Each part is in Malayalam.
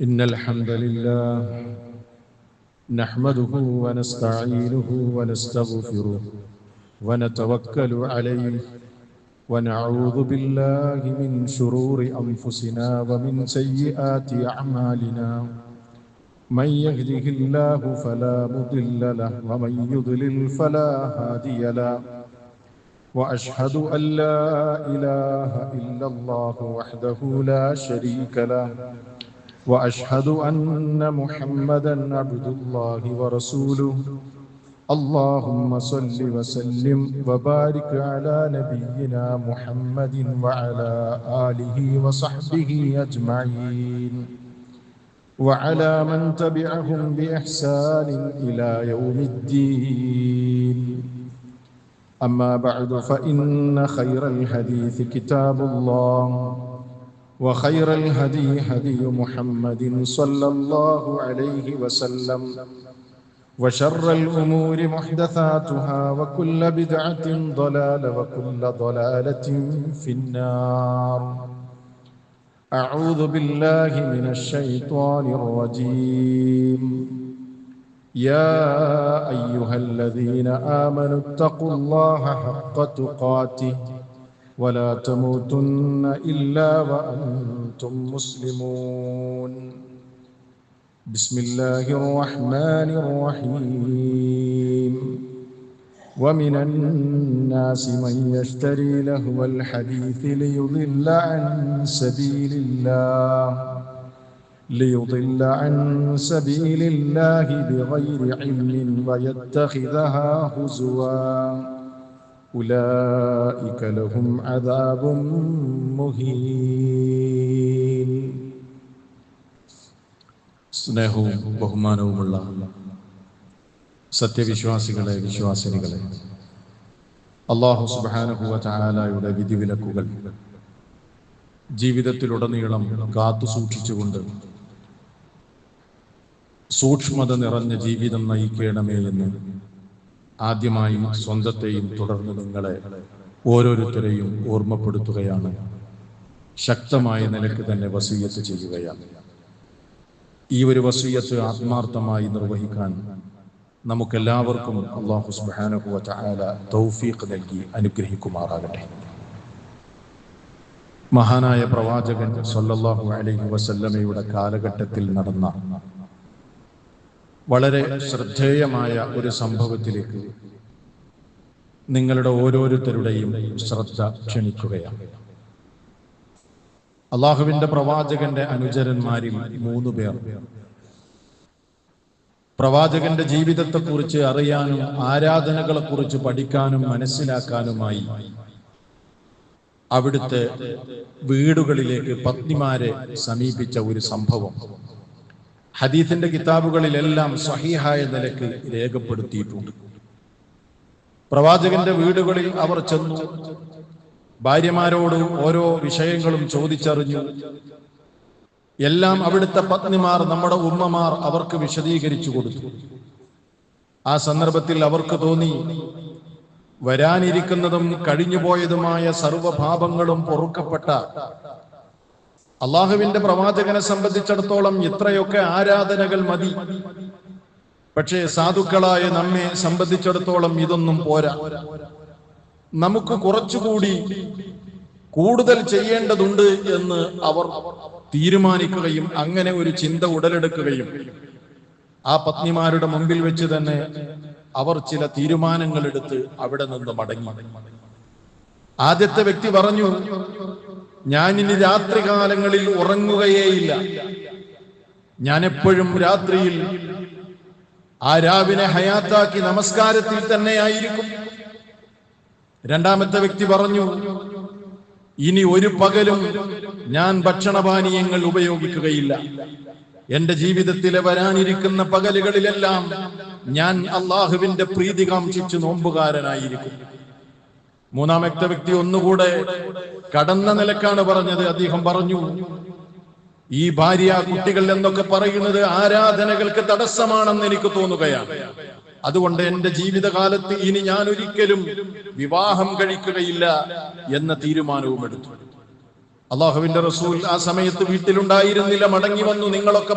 إن الحمد لله نحمده ونستعينه ونستغفره ونتوكل عليه ونعوذ بالله من شرور أنفسنا ومن سيئات أعمالنا من يهده الله فلا مضل له ومن يضلل فلا هادي له وأشهد أن لا إله إلا الله وحده لا شريك له وأشهد أن محمدًا عبد الله ورسوله اللهم صل وسلم وبارك على نبينا محمد وعلى آله وصحبه أجمعين وعلى من تبعهم بإحسان إلى يوم الدين أما بعد فإن خير الحديث كتاب الله وخير الهدي هدي محمد صلى الله عليه وسلم وشر الأمور محدثاتها وكل بدعة ضلالة وكل ضلالة في النار أعوذ بالله من الشيطان الرجيم يا أيها الذين آمنوا اتقوا الله حق تقاته ولا تموتن إلا وأنتم مسلمون بسم الله الرحمن الرحيم ومن الناس من يشتري لهو الحديث ليضل عن سبيل الله بغير علم ويتخذها هزوا أولئك لهم عذاب مهين. സ്നേഹവും ബഹുമാനവുമുള്ള സത്യവിശ്വാസികളെ, വിശ്വാസിനികളെ, അല്ലാഹു സുബ്ഹാനഹു വ തആലയുടെ വിധിവിലക്കുകൾ ജീവിതത്തിലുടനീളം കാത്തു സൂക്ഷിച്ചുകൊണ്ട് സൂക്ഷ്മത നിറഞ്ഞ ജീവിതം നയിക്കണമേ എന്ന് ആദ്യമായി സ്വന്തത്തെയും തുടർന്ന് നിങ്ങളെ ഓരോരുത്തരെയും ഓർമ്മപ്പെടുത്തുകയാണ്. ശക്തമായ നിലയ്ക്ക് തന്നെ വസിയ്യത്ത് ചെയ്യുകയാണ്. ഈ ഒരു വസിയ്യത്ത് ആത്മാർത്ഥമായി നിർവഹിക്കാൻ നമുക്കെല്ലാവർക്കും അല്ലാഹു സുബ്ഹാനഹു വ തആല തൗഫീഖ് നൽകി അനുഗ്രഹിക്കുമാറാകട്ടെ. മഹാനായ പ്രവാചകൻ സല്ലല്ലാഹു അലൈഹി വസല്ലമയുടെ കാലഘട്ടത്തിൽ നടന്ന വളരെ ശ്രദ്ധേയമായ ഒരു സംഭവത്തിലേക്ക് നിങ്ങളുടെ ഓരോരുത്തരുടെയും ശ്രദ്ധ ക്ഷണിക്കുകയാണ്. അള്ളാഹുവിന്റെ പ്രവാചകന്റെ അനുചരന്മാരിൽ 3 പേർ പ്രവാചകന്റെ ജീവിതത്തെക്കുറിച്ച് അറിയാനും ആരാധനകളെക്കുറിച്ച് പഠിക്കാനും മനസ്സിലാക്കാനുമായി അവിടുത്തെ വീടുകളിലേക്ക് പത്നിമാരെ സമീപിച്ച ഒരു സംഭവം ഹദീസിന്റെ കിതാബുകളിലെല്ലാം സ്വഹീഹായ നിലയ്ക്ക് രേഖപ്പെടുത്തിയിട്ടുണ്ട്. പ്രവാചകന്റെ വീടുകളിൽ അവർ ചെന്നു, ഭാര്യമാരോട് ഓരോ വിഷയങ്ങളും ചോദിച്ചറിഞ്ഞു. എല്ലാം അവിടുത്തെ പത്നിമാർ, നമ്മുടെ ഉമ്മമാർ അവർക്ക് വിശദീകരിച്ചു കൊടുത്തു. ആ സന്ദർഭത്തിൽ അവർക്ക് തോന്നി, വരാനിരിക്കുന്നതും കഴിഞ്ഞുപോയതുമായ സർവ്വപാപങ്ങളും പൊറുക്കപ്പെട്ട അള്ളാഹുവിന്റെ പ്രവാചകനെ സംബന്ധിച്ചിടത്തോളം ഇത്രയൊക്കെ ആരാധനകൾ മതി. പക്ഷേ സാധുക്കളായ നമ്മെ സംബന്ധിച്ചിടത്തോളം ഇതൊന്നും പോരാ. നമുക്ക് കുറച്ചുകൂടി കൂടുതൽ ചെയ്യേണ്ടതുണ്ട് എന്ന് അവർ തീരുമാനിക്കുകയും അങ്ങനെ ഒരു ചിന്ത ഉടലെടുക്കുകയും ആ പത്നിമാരുടെ മുമ്പിൽ വെച്ച് തന്നെ അവർ ചില തീരുമാനങ്ങൾ എടുത്ത് അവിടെ നിന്ന് മടങ്ങി. ആദ്യത്തെ വ്യക്തി പറഞ്ഞു, ഞാൻ ഇനി രാത്രികാലങ്ങളിൽ ഉറങ്ങുകയേയില്ല. ഞാൻ എപ്പോഴും രാത്രിയിൽ ആ രാവിനെ ഹയാത്താക്കി നമസ്കാരത്തിൽ തന്നെ ആയിരിക്കും. രണ്ടാമത്തെ വ്യക്തി പറഞ്ഞു, ഇനി ഒരു പകലും ഞാൻ ഭക്ഷണപാനീയങ്ങൾ ഉപയോഗിക്കുകയില്ല. എന്റെ ജീവിതത്തിലെ വരാനിരിക്കുന്ന പകലുകളിലെല്ലാം ഞാൻ അള്ളാഹുവിന്റെ പ്രീതി കാംക്ഷിച്ച് നോമ്പുകാരനായിരിക്കും. മൂന്നാമത്തെ വ്യക്തി ഒന്നുകൂടെ കടന്ന നിലക്കാണ് പറഞ്ഞത്. അദ്ദേഹം പറഞ്ഞു, ഈ ഭാര്യ, കുട്ടികൾ എന്നൊക്കെ പറയുന്നത് ആരാധനകൾക്ക് തടസ്സമാണെന്ന് എനിക്ക് തോന്നുകയാണ്. അതുകൊണ്ട് എന്റെ ജീവിതകാലത്ത് ഇനി ഞാൻ ഒരിക്കലും വിവാഹം കഴിക്കുകയില്ല എന്ന തീരുമാനവും എടുത്തു. അള്ളാഹുവിന്റെ റസൂൽ ആ സമയത്ത് വീട്ടിലുണ്ടായിരുന്നില്ല, മടങ്ങി വന്നു. നിങ്ങളൊക്കെ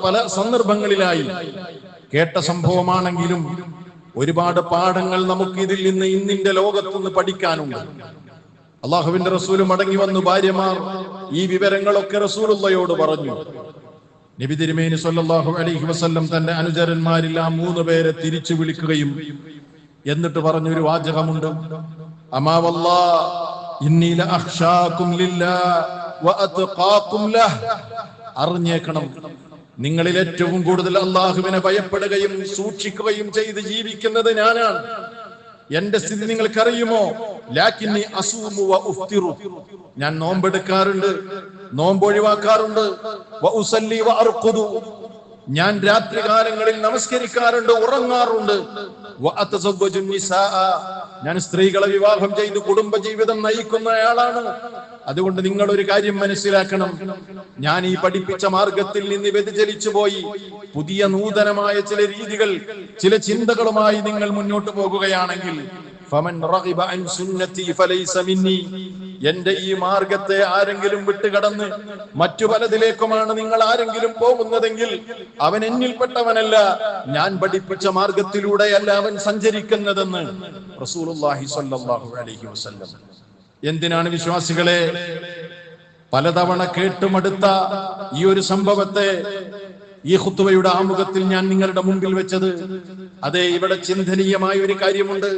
പല സന്ദർഭങ്ങളിലായി കേട്ട സംഭവമാണെങ്കിലും ഒരുപാട് പാഠങ്ങൾ നമുക്ക് ഇതിൽ നിന്ന് ഇന്നിന്റെ ലോകത്തുനിന്ന് പഠിക്കാനുണ്ട്. അള്ളാഹുവിന്റെ റസൂൽ മടങ്ങി വന്നു. ഭാര്യമാർ ഈ വിവരങ്ങളൊക്കെ റസൂലുള്ളയോട് പറഞ്ഞു. നബി തിരുമേനി സ്വല്ലല്ലാഹു അലൈഹി വസല്ലം തന്റെ അനുചരന്മാരിൽ ആ 3 പേരെ തിരിച്ചു വിളിക്കുകയും എന്നിട്ട് പറഞ്ഞൊരു വാചകമുണ്ട്, അമാ വല്ലാഹ് ഇന്നി ലഅഖ്ശാകും ലില്ലാഹ് വഅത്ഖാകും ലഹ്. അറിഞ്ഞേക്കണം, നിങ്ങളിൽ ഏറ്റവും കൂടുതൽ അള്ളാഹുവിനെ ഭയപ്പെടുകയും സൂക്ഷിക്കുകയും ചെയ്ത് ജീവിക്കുന്നത് ഞാനാണ്. എന്റെ സ്ഥിതി നിങ്ങൾക്കറിയുമോ? ലാകിന്നി അസൂമു വ ഉഫ്തിറു. ഞാൻ നോമ്പെടുക്കാറുണ്ട്, നോമ്പ് ഒഴിവാക്കാറുണ്ട്. വ ഉസല്ലി വ അർഖുദു. ഞാൻ രാത്രി കാലങ്ങളിൽ നമസ്കരിക്കാറുണ്ട്, ഉറങ്ങാറുണ്ട്. വ അതസവ്വജു നിസാഅ. ഞാൻ സ്ത്രീകളെ വിവാഹം ചെയ്ത് കുടുംബജീവിതം നയിക്കുന്നയാളാണ്. അതുകൊണ്ട് നിങ്ങൾ ഒരു കാര്യം മനസ്സിലാക്കണം, ഞാൻ ഈ പഠിപ്പിച്ച മാർഗത്തിൽ നിന്ന് വ്യതിചലിച്ചു പോയി പുതിയ നൂതനമായ ചില രീതികൾ, ചില ചിന്തകളുമായി നിങ്ങൾ മുന്നോട്ട് പോകുകയാണെങ്കിൽ ഫമൻ റഗിബ അൻ സുന്നതി ഫലൈസ മിന്നി. എന്റെ ഈ മാർഗത്തെ ആരെങ്കിലും വിട്ടുകടന്ന് മറ്റു പലതിലേക്കുമാണ് നിങ്ങൾ ആരെങ്കിലും പോകുന്നതെങ്കിൽ അവൻ എന്നിൽപ്പെട്ടവനല്ല, ഞാൻ പഠിപ്പിച്ച മാർഗത്തിലൂടെയല്ല അവൻ സഞ്ചരിക്കുന്നതെന്ന് റസൂലുള്ളാഹി സ്വല്ലല്ലാഹു അലൈഹി വസല്ലം. എന്തിനാണ് വിശ്വാസികളെ പലതവണ കേട്ടുമടുത്ത ഈ ഒരു സംഭവത്തെ ഈ ഖുത്ബയുടെ ആമുഖത്തിൽ ഞാൻ നിങ്ങളുടെ മുമ്പിൽ വെച്ചത്? അതെ, ഇവിടെ ചിന്തനീയമായ ഒരു കാര്യമുണ്ട്.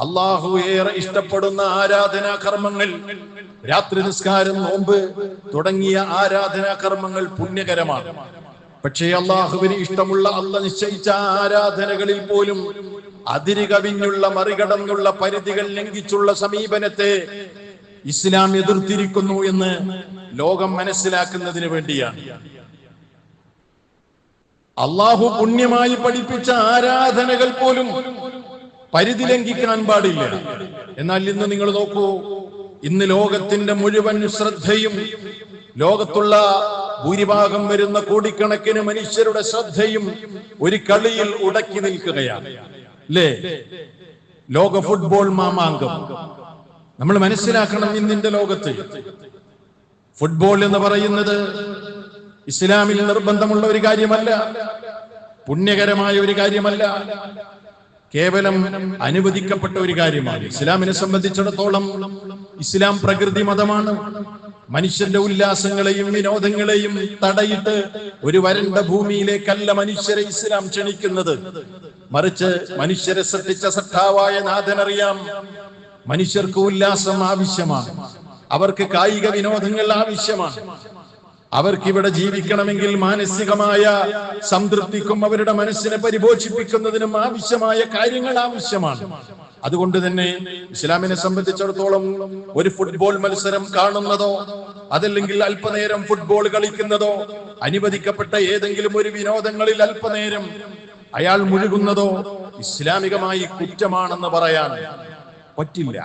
അള്ളാഹു ഏറെ ഇഷ്ടപ്പെടുന്ന ആരാധനാ കർമ്മങ്ങൾ, രാത്രി നിസ്കാരം, നോമ്പ് തുടങ്ങിയ ആരാധനാ കർമ്മങ്ങൾ പുണ്യകരമാണ്. പക്ഷേ അള്ളാഹുവിന് ഇഷ്ടമുള്ള, അള്ളാഹ് നിശ്ചയിച്ച ആരാധനകളിൽ പോലും അതിര് കവിഞ്ഞുള്ള, മറികടന്നുള്ള, പരിധികൾ ലംഘിച്ചുള്ള സമീപനത്തെ ഇസ്ലാം എതിർത്തിരിക്കുന്നു എന്ന് ലോകം മനസ്സിലാക്കുന്നതിന് വേണ്ടിയാണ്. അള്ളാഹു പുണ്യമായി പഠിപ്പിച്ച ആരാധനകൾ പോലും പരിധി ലംഘിക്കാൻ പാടില്ല. എന്നാൽ ഇന്ന് നിങ്ങൾ നോക്കൂ, ഇന്ന് ലോകത്തിന്റെ മുഴുവൻ ശ്രദ്ധയും, ലോകത്തുള്ള ഭൂരിഭാഗം വരുന്ന കോടിക്കണക്കിന് മനുഷ്യരുടെ ശ്രദ്ധയും ഒരു കളിയിൽ ഉടക്കി നിൽക്കുകയാണ്, അല്ലേ? ലോക ഫുട്ബോൾ മാമാങ്കം. നമ്മൾ മനസ്സിലാക്കണം, ഇന്നിന്റെ ലോകത്ത് ഫുട്ബോൾ എന്ന് പറയുന്നത് ഇസ്ലാമിൽ നിർബന്ധമുള്ള ഒരു കാര്യമല്ല, പുണ്യകരമായ ഒരു കാര്യമല്ല, കേവലം അനുവദിക്കപ്പെട്ട ഒരു കാര്യമാണ്. ഇസ്ലാമിനെ സംബന്ധിച്ചിടത്തോളം ഇസ്ലാം പ്രകൃതി മതമാണ്. മനുഷ്യന്റെ ഉല്ലാസങ്ങളെയും വിനോദങ്ങളെയും തടയിട്ട് ഒരു വരണ്ട ഭൂമിയിലേക്കല്ല മനുഷ്യരെ ഇസ്ലാം ക്ഷണിക്കുന്നത്. മറിച്ച് മനുഷ്യരെ സൃഷ്ടിച്ച സൃഷ്ടാവായ നാഥനറിയാം, മനുഷ്യർക്ക് ഉല്ലാസം ആവശ്യമാണ്, അവർക്ക് കായിക വിനോദങ്ങൾ ആവശ്യമാണ്, അവർക്കിവിടെ ജീവിക്കണമെങ്കിൽ മാനസികമായ സംതൃപ്തിക്കും അവരുടെ മനസ്സിനെ പരിപോഷിപ്പിക്കുന്നതിനും ആവശ്യമായ കാര്യങ്ങൾ ആവശ്യമാണ്. അതുകൊണ്ട് തന്നെ ഇസ്ലാമിനെ സംബന്ധിച്ചിടത്തോളം ഒരു ഫുട്ബോൾ മത്സരം കാണുന്നതോ അതല്ലെങ്കിൽ അല്പനേരം ഫുട്ബോൾ കളിക്കുന്നതോ, അനുവദിക്കപ്പെട്ട ഏതെങ്കിലും ഒരു വിനോദങ്ങളിൽ അല്പനേരം അയാൾ മുഴുകുന്നതോ ഇസ്ലാമികമായി കുറ്റമാണെന്ന് പറയാൻ പറ്റില്ല.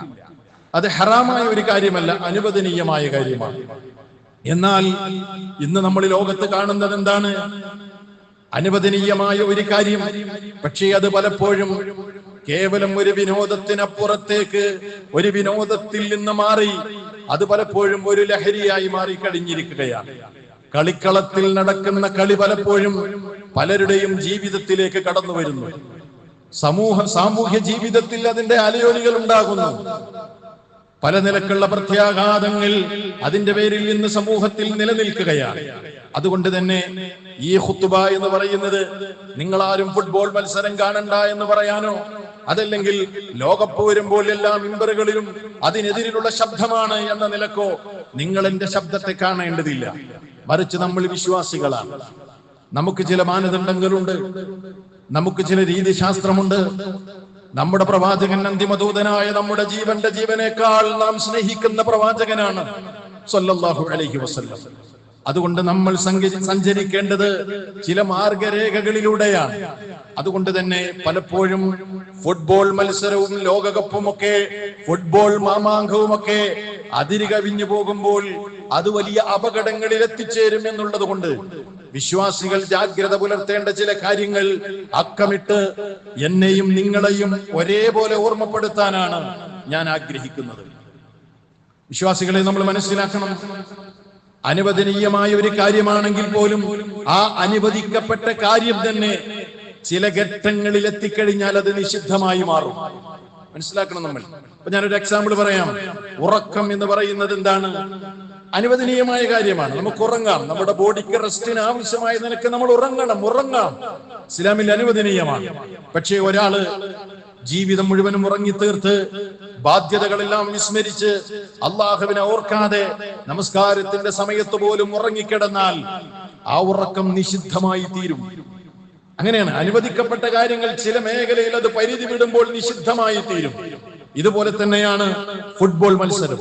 അത് ഹറാമായ ഒരു കാര്യമല്ല, അനുവദനീയമായ കാര്യമാണ്. എന്നാൽ ഇന്ന് നമ്മൾ ലോകത്ത് കാണുന്നത് എന്താണ്? അനുവദനീയമായ ഒരു കാര്യം, പക്ഷേ അത് പലപ്പോഴും കേവലം ഒരു വിനോദത്തിനപ്പുറത്തേക്ക്, ഒരു വിനോദത്തിൽ നിന്ന് മാറി അത് പലപ്പോഴും ഒരു ലഹരിയായി മാറി കഴിഞ്ഞിരിക്കുകയാണ്. കളിക്കളത്തിൽ നടക്കുന്ന കളി പലപ്പോഴും പലരുടെയും ജീവിതത്തിലേക്ക് കടന്നു വരുന്നു. സാമൂഹ്യ ജീവിതത്തിൽ അതിന്റെ അലയൊലികൾ ഉണ്ടാകുന്നു. പല നിലക്കുള്ള പ്രത്യാഘാതങ്ങൾ അതിന്റെ പേരിൽ ഇന്ന് സമൂഹത്തിൽ നിലനിൽക്കുകയാണ്. അതുകൊണ്ട് തന്നെ ഈ ഖുത്ബ എന്ന് പറയുന്നത് നിങ്ങളാരും ഫുട്ബോൾ മത്സരം കാണണ്ട എന്ന് പറയാനോ അതല്ലെങ്കിൽ ലോകകപ്പ് വരുമ്പോൾ എല്ലാ മിമ്പറുകളിലും അതിനെതിരിലുള്ള ശബ്ദമാണ് എന്ന നിലക്കോ നിങ്ങൾ എന്റെ ശബ്ദത്തെ കാണേണ്ടതില്ല. മറിച്ച് നമ്മൾ വിശ്വാസികളാണ്, നമുക്ക് ചില മാനദണ്ഡങ്ങളുണ്ട്, നമുക്ക് ചില രീതിശാസ്ത്രമുണ്ട്. നമ്മുടെ പ്രവാചകൻ അന്തിമദൂതനായ നമ്മുടെ ജീവന്റെ ജീവനേക്കാൾ നാം സ്നേഹിക്കുന്ന പ്രവാചകനാണ് സ്വല്ലല്ലാഹു അലൈഹി വസല്ലം. അതുകൊണ്ട് നമ്മൾ സഞ്ചരിക്കേണ്ടത് ചില മാർഗരേഖകളിലൂടെയാണ്. അതുകൊണ്ട് തന്നെ പലപ്പോഴും ഫുട്ബോൾ മത്സരവും ലോകകപ്പുമൊക്കെ, ഫുട്ബോൾ മാമാങ്കവുമൊക്കെ അതിര് കവിഞ്ഞു പോകുമ്പോൾ അത് വലിയ അപകടങ്ങളിൽ എത്തിച്ചേരും എന്നുള്ളത് കൊണ്ട് വിശ്വാസികൾ ജാഗ്രത പുലർത്തേണ്ട ചില കാര്യങ്ങൾ അക്കമിട്ട് എന്നെയും നിങ്ങളെയും ഒരേപോലെ ഓർമ്മപ്പെടുത്താനാണ് ഞാൻ ആഗ്രഹിക്കുന്നത്. വിശ്വാസികളെ നമ്മൾ മനസ്സിലാക്കണം, അനുവദനീയമായ ഒരു കാര്യമാണെങ്കിൽ പോലും ആ അനുവദിക്കപ്പെട്ട കാര്യം തന്നെ ചില ഘട്ടങ്ങളിൽ എത്തിക്കഴിഞ്ഞാൽ അത് നിഷിദ്ധമായി മാറും. മനസ്സിലാക്കണം നമ്മൾ. അപ്പൊ ഞാനൊരു എക്സാമ്പിൾ പറയാം. ഉറക്കം എന്ന് പറയുന്നത് എന്താണ്? അനുവദനീയമായ കാര്യമാണ്. നമുക്ക് ഉറങ്ങാം, നമ്മുടെ ബോഡിക്ക് റെസ്റ്റിന് ആവശ്യമായ നിലക്ക് നമ്മൾ ഉറങ്ങാം. ഇസ്ലാമിൽ അനുവദനീയമാണ്. പക്ഷേ ഒരാള് ജീവിതം മുഴുവനും ഉറങ്ങിത്തീർത്ത് ബാധ്യതകളെല്ലാം വിസ്മരിച്ച് അള്ളാഹുവിനെ ഓർക്കാതെ നമസ്കാരത്തിന്റെ സമയത്ത് പോലും ഉറങ്ങിക്കിടന്നാൽ ആ ഉറക്കം നിഷിദ്ധമായി തീരും. അങ്ങനെയാണ്. അനുവദിക്കപ്പെട്ട കാര്യങ്ങൾ ചില മേഖലയിൽ അത് പരിധി വിടുമ്പോൾ നിഷിദ്ധമായി തീരും. ഇതുപോലെ തന്നെയാണ് ഫുട്ബോൾ മത്സരം.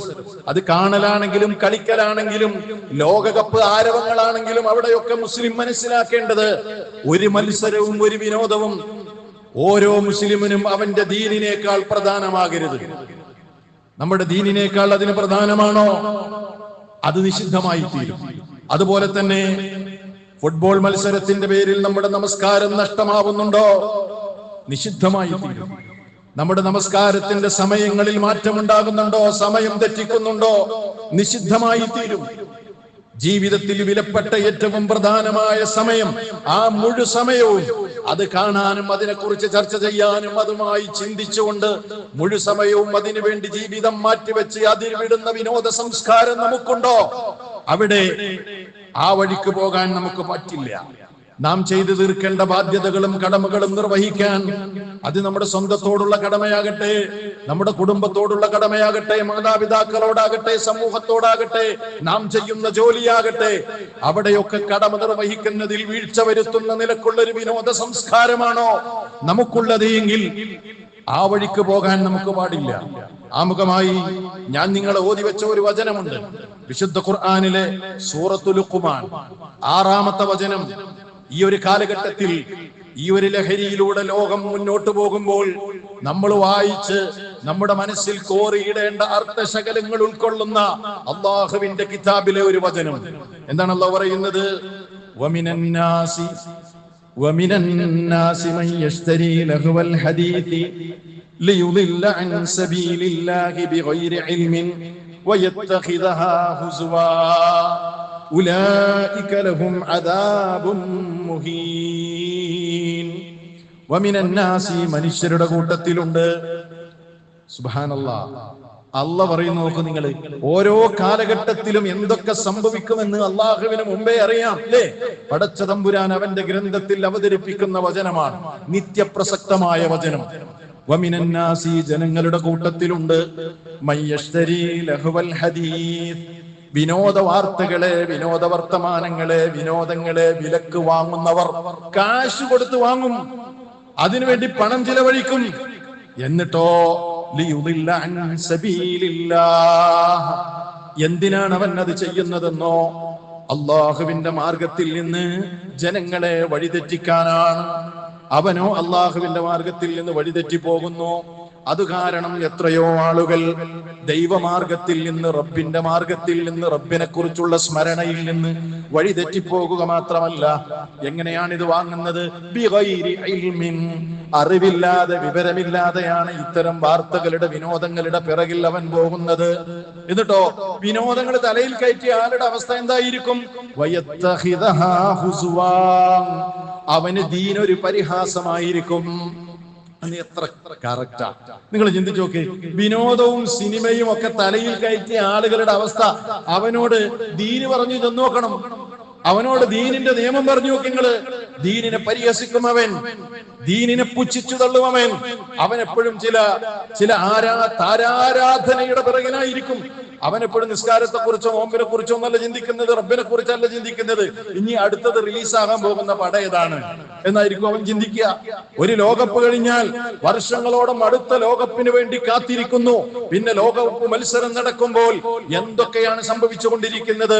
അത് കാണലാണെങ്കിലും കളിക്കലാണെങ്കിലും ലോകകപ്പ് ആരവങ്ങളാണെങ്കിലും അവിടെയൊക്കെ മുസ്ലിം മനസ്സിലാക്കേണ്ടത് ഒരു മത്സരവും ഒരു വിനോദവും ഓരോ മുസ്ലിമിനും അവന്റെ ദീനിനേക്കാൾ പ്രധാനമാകരുത്. നമ്മുടെ ദീനിനേക്കാൾ അതിന് പ്രധാനമാണോ, അത് നിഷിദ്ധമായി തീരും. അതുപോലെ തന്നെ ഫുട്ബോൾ മത്സരത്തിന്റെ പേരിൽ നമ്മുടെ നമസ്കാരം നഷ്ടമാവുന്നുണ്ടോ, നിഷിദ്ധമായി തീരും. നമ്മുടെ നമസ്കാരത്തിന്റെ സമയങ്ങളിൽ മാറ്റമുണ്ടാകുന്നുണ്ടോ, സമയം തെറ്റിക്കുന്നുണ്ടോ, നിഷിദ്ധമായി തീരും. ജീവിതത്തിൽ വിലപ്പെട്ട ഏറ്റവും പ്രധാനമായ സമയം, ആ മുഴു സമയവും അത് കാണാനും അതിനെക്കുറിച്ച് ചർച്ച ചെയ്യാനും അതുമായി ചിന്തിച്ചുകൊണ്ട് മുഴു സമയവും അതിനു വേണ്ടി ജീവിതം മാറ്റിവെച്ച് അതിൽ വിടുന്ന വിനോദ സംസ്കാരം നമുക്കുണ്ടോ, അവിടെ ആ വഴിക്ക് പോകാൻ നമുക്ക് പറ്റില്ല. നാം ചെയ്തു തീർക്കേണ്ട ബാധ്യതകളും കടമകളും നിർവഹിക്കാൻ, അത് നമ്മുടെ സ്വന്തത്തോടുള്ള കടമയാകട്ടെ, നമ്മുടെ കുടുംബത്തോടുള്ള കടമയാകട്ടെ, മാതാപിതാക്കളോടാകട്ടെ, സമൂഹത്തോടാകട്ടെ, നാം ചെയ്യുന്ന ജോലിയാകട്ടെ, അവിടെയൊക്കെ കടമ നിർവഹിക്കുന്നതിൽ വീഴ്ച വരുത്തുന്ന നിലക്കുള്ള ഒരു വിനോദ സംസ്കാരമാണോ നമുക്കുള്ളത് എങ്കിൽ ആ വഴിക്ക് പോകാൻ നമുക്ക് പാടില്ല. ആമുഖമായി ഞാൻ നിങ്ങളെ ഓതി വെച്ച ഒരു വചനമുണ്ട്, വിശുദ്ധ ഖുർആനിലെ സൂറത്തുൽ ലുഖ്മാൻ 6-ാമത്തെ വചനം. ഈ ഒരു കാലഘട്ടത്തിൽ ഈ ഒരു ലഹരിയിലൂടെ ലോകം മുന്നോട്ട് പോകുമ്പോൾ നമ്മൾ വായിച്ച് നമ്മുടെ മനസ്സിൽ കോറിയിടേണ്ട അർത്ഥശകലങ്ങൾ ഉൾക്കൊള്ളുന്ന അള്ളാഹുവിന്റെ കിതാബിലെ ഒരു വചനം. എന്താണ് അള്ളാഹു പറയുന്നത്? വമിനന്നാസി മൻ യശ്തരി ലഹ്വൽ ഹദീഥി ലിയുദില്ല അൻ സബീലില്ലാഹി ബിഗൈരി ഇൽമിൻ വയത്തഖിദഹാ ഹുസ്വാ ഉലൈക ലഹും അദാബുൻ മുഹീൻ. വമിനന്നാസി, മനുഷ്യരുടെ കൂട്ടത്തിലുണ്ട്. സുബ്ഹാനല്ലാഹ്, അല്ലാഹ് പറയുന്നു, നോക്കൂ നിങ്ങൾ, ഓരോ കാലഘട്ടത്തിലും എന്തൊക്കെ സംഭവിക്കുമെന്ന് അള്ളാഹുവിന് മുമ്പേ അറിയാം, അല്ലേ? പടച്ച തമ്പുരാൻ അവന്റെ ഗ്രന്ഥത്തിൽ അവതരിപ്പിക്കുന്ന വചനമാണ്, നിത്യപ്രസക്തമായ വചനം. വമിനന്നാസി, ജനങ്ങളുടെ കൂട്ടത്തിലുണ്ട്, മയ്യശ്തരി ലഹ്വൽ ഹദീസ്, വിനോദ വാർത്തകളെ, വിനോദ വർത്തമാനങ്ങളെ, വിനോദങ്ങളെ വിലക്ക് വാങ്ങുന്നവർ. കാശ് കൊടുത്ത് വാങ്ങും, അതിനുവേണ്ടി പണം ചിലവഴിക്കും. എന്നിട്ടോ ലിയുദില്ല അൻ സബീലില്ലാഹ്, എന്തിനാണ് അവൻ അത് ചെയ്യുന്നതെന്നോ, അള്ളാഹുവിന്റെ മാർഗത്തിൽ നിന്ന് ജനങ്ങളെ വഴിതെറ്റിക്കാനാണ്. അവനോ അള്ളാഹുവിന്റെ മാർഗത്തിൽ നിന്ന് വഴിതെറ്റി പോകുന്നു. അത് കാരണം എത്രയോ ആളുകൾ ദൈവമാർഗത്തിൽ നിന്ന്, റബ്ബിന്റെ മാർഗത്തിൽ നിന്ന്, റബ്ബിനെ കുറിച്ചുള്ള സ്മരണയിൽ നിന്ന് വഴിതെറ്റിപ്പോകുക മാത്രമല്ല, എങ്ങനെയാണ് ഇത് വാങ്ങുന്നത്? ബിഗൈരി ഇൽമിൻ, അറിവില്ലാതെ, വിവരമില്ലാതെയാണ് ഇത്തരം വാർത്തകളുടെ, വിനോദങ്ങളുടെ പിറകിൽ അവൻ പോകുന്നത്. എന്നിട്ടോ വിനോദങ്ങൾ തലയിൽ കയറ്റിയ ആളുടെ അവസ്ഥ എന്തായിരിക്കും? വയത്തഖിദഹാ ഹുസ്വാ, അവന് ദീനൊരു പരിഹാസമായിരിക്കും. എത്ര കറക്റ്റാ! നിങ്ങൾ ചിന്തിച്ചു നോക്ക്, വിനോദവും സിനിമയും ഒക്കെ തലയിൽ കയറ്റിയ ആളുകളുടെ അവസ്ഥ. അവനോട് ദീന് പറഞ്ഞു ചെന്ന് നോക്കണം, അവനോട് ദീനിന്റെ നിയമം പറഞ്ഞു നോക്കി നിങ്ങള്. ദീനിനെ പരിഹസിക്കും അവൻ, ദീനിനെ പുച്ഛിച്ചു തള്ളും അവൻ. അവൻ എപ്പോഴും ചില താരാരാധനയുടെ പിറകിലായിരിക്കും. അവനെപ്പോഴും നിസ്കാരത്തെ കുറിച്ചോ നോമ്പിനെ കുറിച്ചോ ഒന്നല്ല ചിന്തിക്കുന്നത്, റബ്ബിനെ കുറിച്ചല്ല ചിന്തിക്കുന്നത്. ഇനി അടുത്തത് റിലീസാകാൻ പോകുന്ന പടം ഏതാണ് എന്നായിരിക്കും അവൻ ചിന്തിക്കുക. ഒരു ലോകകപ്പ് കഴിഞ്ഞാൽ വർഷങ്ങളോളം അടുത്ത ലോകകപ്പിന് വേണ്ടി കാത്തിരിക്കുന്നു. പിന്നെ ലോകകപ്പ് മത്സരം നടക്കുമ്പോൾ എന്തൊക്കെയാണ് സംഭവിച്ചുകൊണ്ടിരിക്കുന്നത്?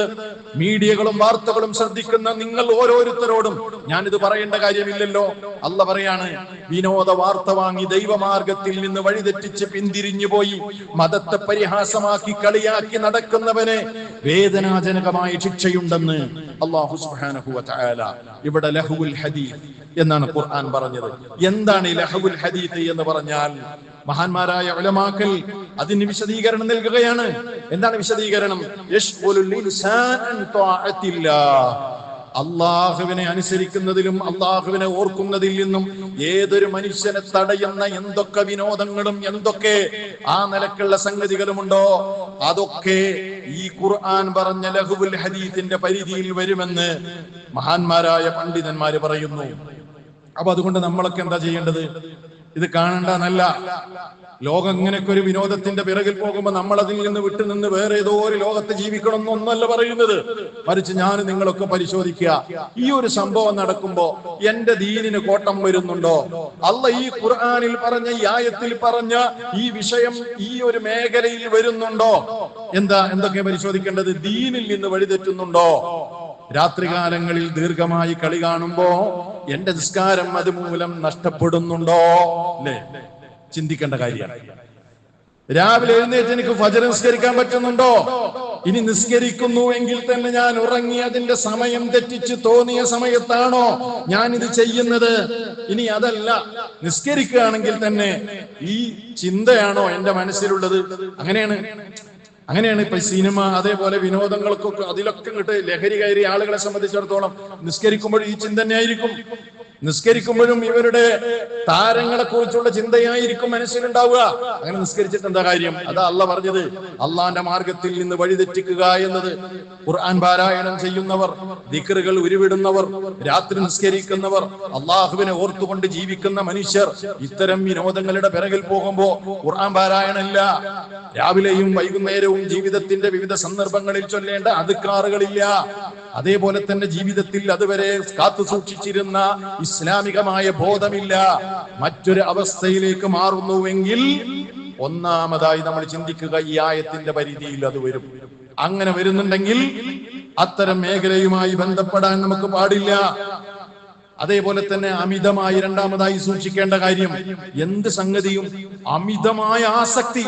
മീഡിയകളും വാർത്തകളും ശ്രദ്ധിക്കുന്ന നിങ്ങൾ ഓരോരുത്തരോടും ഞാൻ ഞാനിത് പറയേണ്ട കാര്യമില്ലല്ലോ. അല്ല പറയാണ്, വിനോദ വാർത്ത വാങ്ങി ദൈവമാർഗത്തിൽ നിന്ന് വഴിതെറ്റിച്ച് പിന്തിരിഞ്ഞു പോയി മതത്തെ പരിഹാസമാക്കി കളിയാക്കി നടക്കുന്നവന് വേദനാജനകമായ ശിക്ഷയുണ്ടെന്ന് അല്ലാഹു സുബ്ഹാനഹു വ തആല. ഇവിടെ ലഹുൽ ഹദീസ് എന്നാണ് ഖുർആൻ പറഞ്ഞത്. എന്താണ് ഈ ലഹുൽ ഹദീസ് എന്ന് പറഞ്ഞാൽ? മഹാന്മാരായ ഉലമാക്കൾ അതിന് വിശദീകരണം നൽകുകയാണ്. എന്താണ് വിശദീകരണം? അള്ളാഹുവിനെ അനുസരിക്കുന്നതിലും അള്ളാഹുവിനെ ഓർക്കുന്നതിൽ നിന്നും ഏതൊരു മനുഷ്യനെ തടയുന്ന എന്തൊക്കെ വിനോദങ്ങളും എന്തൊക്കെ ആ നിലക്കുള്ള സംഗതികളുമുണ്ടോ അതൊക്കെ ഈ ഖുർആൻ പറഞ്ഞ ലഹുൽ ഹദീസിന്റെ പരിധിയിൽ വരുമെന്ന് മഹാന്മാരായ പണ്ഡിതന്മാര് പറയുന്നു. അപ്പൊ അതുകൊണ്ട് നമ്മളൊക്കെ എന്താ ചെയ്യേണ്ടത്? ഇത് കാണണ്ടെന്നല്ല. ലോകം ഇങ്ങനെയൊക്കെ ഒരു വിനോദത്തിന്റെ പിറകിൽ പോകുമ്പോൾ നമ്മൾ അതിൽ നിന്ന് വിട്ടുനിന്ന് വേറെ ഏതോ ഒരു ലോകത്ത് ജീവിക്കണം എന്നൊന്നല്ല പറയുന്നത്. മറിച്ച് ഞാൻ നിങ്ങളൊക്കെ പരിശോധിക്കുക, ഈ ഒരു സംഭവം നടക്കുമ്പോ എന്റെ ദീനിന് കോട്ടം വരുന്നുണ്ടോ? അല്ല ഈ ഖുർആനിൽ പറഞ്ഞ, ഈ ആയത്തിൽ പറഞ്ഞ ഈ വിഷയം ഈ ഒരു മേഖലയിൽ വരുന്നുണ്ടോ? എന്തൊക്കെ പരിശോധിക്കേണ്ടത്? ദീനിൽ നിന്ന് വഴിതെറ്റുന്നുണ്ടോ? രാത്രികാലങ്ങളിൽ ദീർഘമായി കളി കാണുമ്പോ എന്റെ നിസ്കാരം അതുമൂലം നഷ്ടപ്പെടുന്നുണ്ടോ? അല്ലേ? ചിന്തിക്കേണ്ട കാര്യമാണ്. രാവിലെ എഴുന്നേറ്റ് എനിക്ക് ഫജ്ർ നിസ്കരിക്കാൻ പറ്റുന്നുണ്ടോ? ഇനി നിസ്കരിക്കുന്നു എങ്കിൽ തന്നെ ഞാൻ ഉറങ്ങി അതിന്റെ സമയം തെറ്റിച്ച് തോന്നിയ സമയത്താണോ ഞാൻ ഇത് ചെയ്യുന്നത്? ഇനി അതല്ല, നിസ്കരിക്കുകയാണെങ്കിൽ തന്നെ ഈ ചിന്തയാണോ എന്റെ മനസ്സിലുള്ളത്? അങ്ങനെയാണ് ഇപ്പൊ സിനിമ, അതേപോലെ വിനോദങ്ങൾക്കൊക്കെ അതിലൊക്കെ ഇങ്ങോട്ട് ലഹരി കയറിയ ആളുകളെ സംബന്ധിച്ചിടത്തോളം നിസ്കരിക്കുമ്പോഴും ഈ ചിന്ത തന്നെയായിരിക്കും. നിസ്കരിക്കുമ്പോഴും ഇവരുടെ താരങ്ങളെ കുറിച്ചുള്ള ചിന്തയായിരിക്കും മനസ്സിലുണ്ടാവുക. അങ്ങനെ നിസ്കരിച്ചിട്ട് എന്താ കാര്യം? അതാ അല്ല പറഞ്ഞത്, അള്ളാന്റെ മാർഗത്തിൽ നിന്ന് വഴിതെറ്റിക്കുക എന്നത്. ഖുർആൻ പാരായണം ചെയ്യുന്നവർ, ദിക്റുകൾ ഉരുവിടുന്നവർ, രാത്രി നിസ്കരിക്കുന്നവർ, അള്ളാഹുവിനെ ഓർത്തുകൊണ്ട് ജീവിക്കുന്ന മനുഷ്യർ ഇത്തരം വിനോദങ്ങളുടെ പിറകിൽ പോകുമ്പോ ഖുർആൻ പാരായണമില്ല. രാവിലെയും വൈകുന്നേരവും ജീവിതത്തിന്റെ വിവിധ സന്ദർഭങ്ങളിൽ ചൊല്ലേണ്ട അദ്കാറുകളില്ല. അതേപോലെ തന്നെ ജീവിതത്തിൽ അതുവരെ കാത്തു സൂക്ഷിച്ചിരുന്ന ഇസ്ലാമികമായ ബോധമില്ല. മറ്റൊരു അവസ്ഥയിലേക്ക് മാറുന്നുവെങ്കിൽ ഒന്നാമതായി നമ്മൾ ചിന്തിക്കുക, ഈ ആയത്തിന്റെ പരിധിയിൽ അത് വരും. അങ്ങനെ വരുന്നുണ്ടെങ്കിൽ അത്തരം മേഖലയുമായി ബന്ധപ്പെടാൻ നമുക്ക് പാടില്ല. അതേപോലെ തന്നെ അമിതമായി രണ്ടാമതായി സൂക്ഷിക്കേണ്ട കാര്യം, എന്ത് സംഗതിയും അമിതമായ ആസക്തി,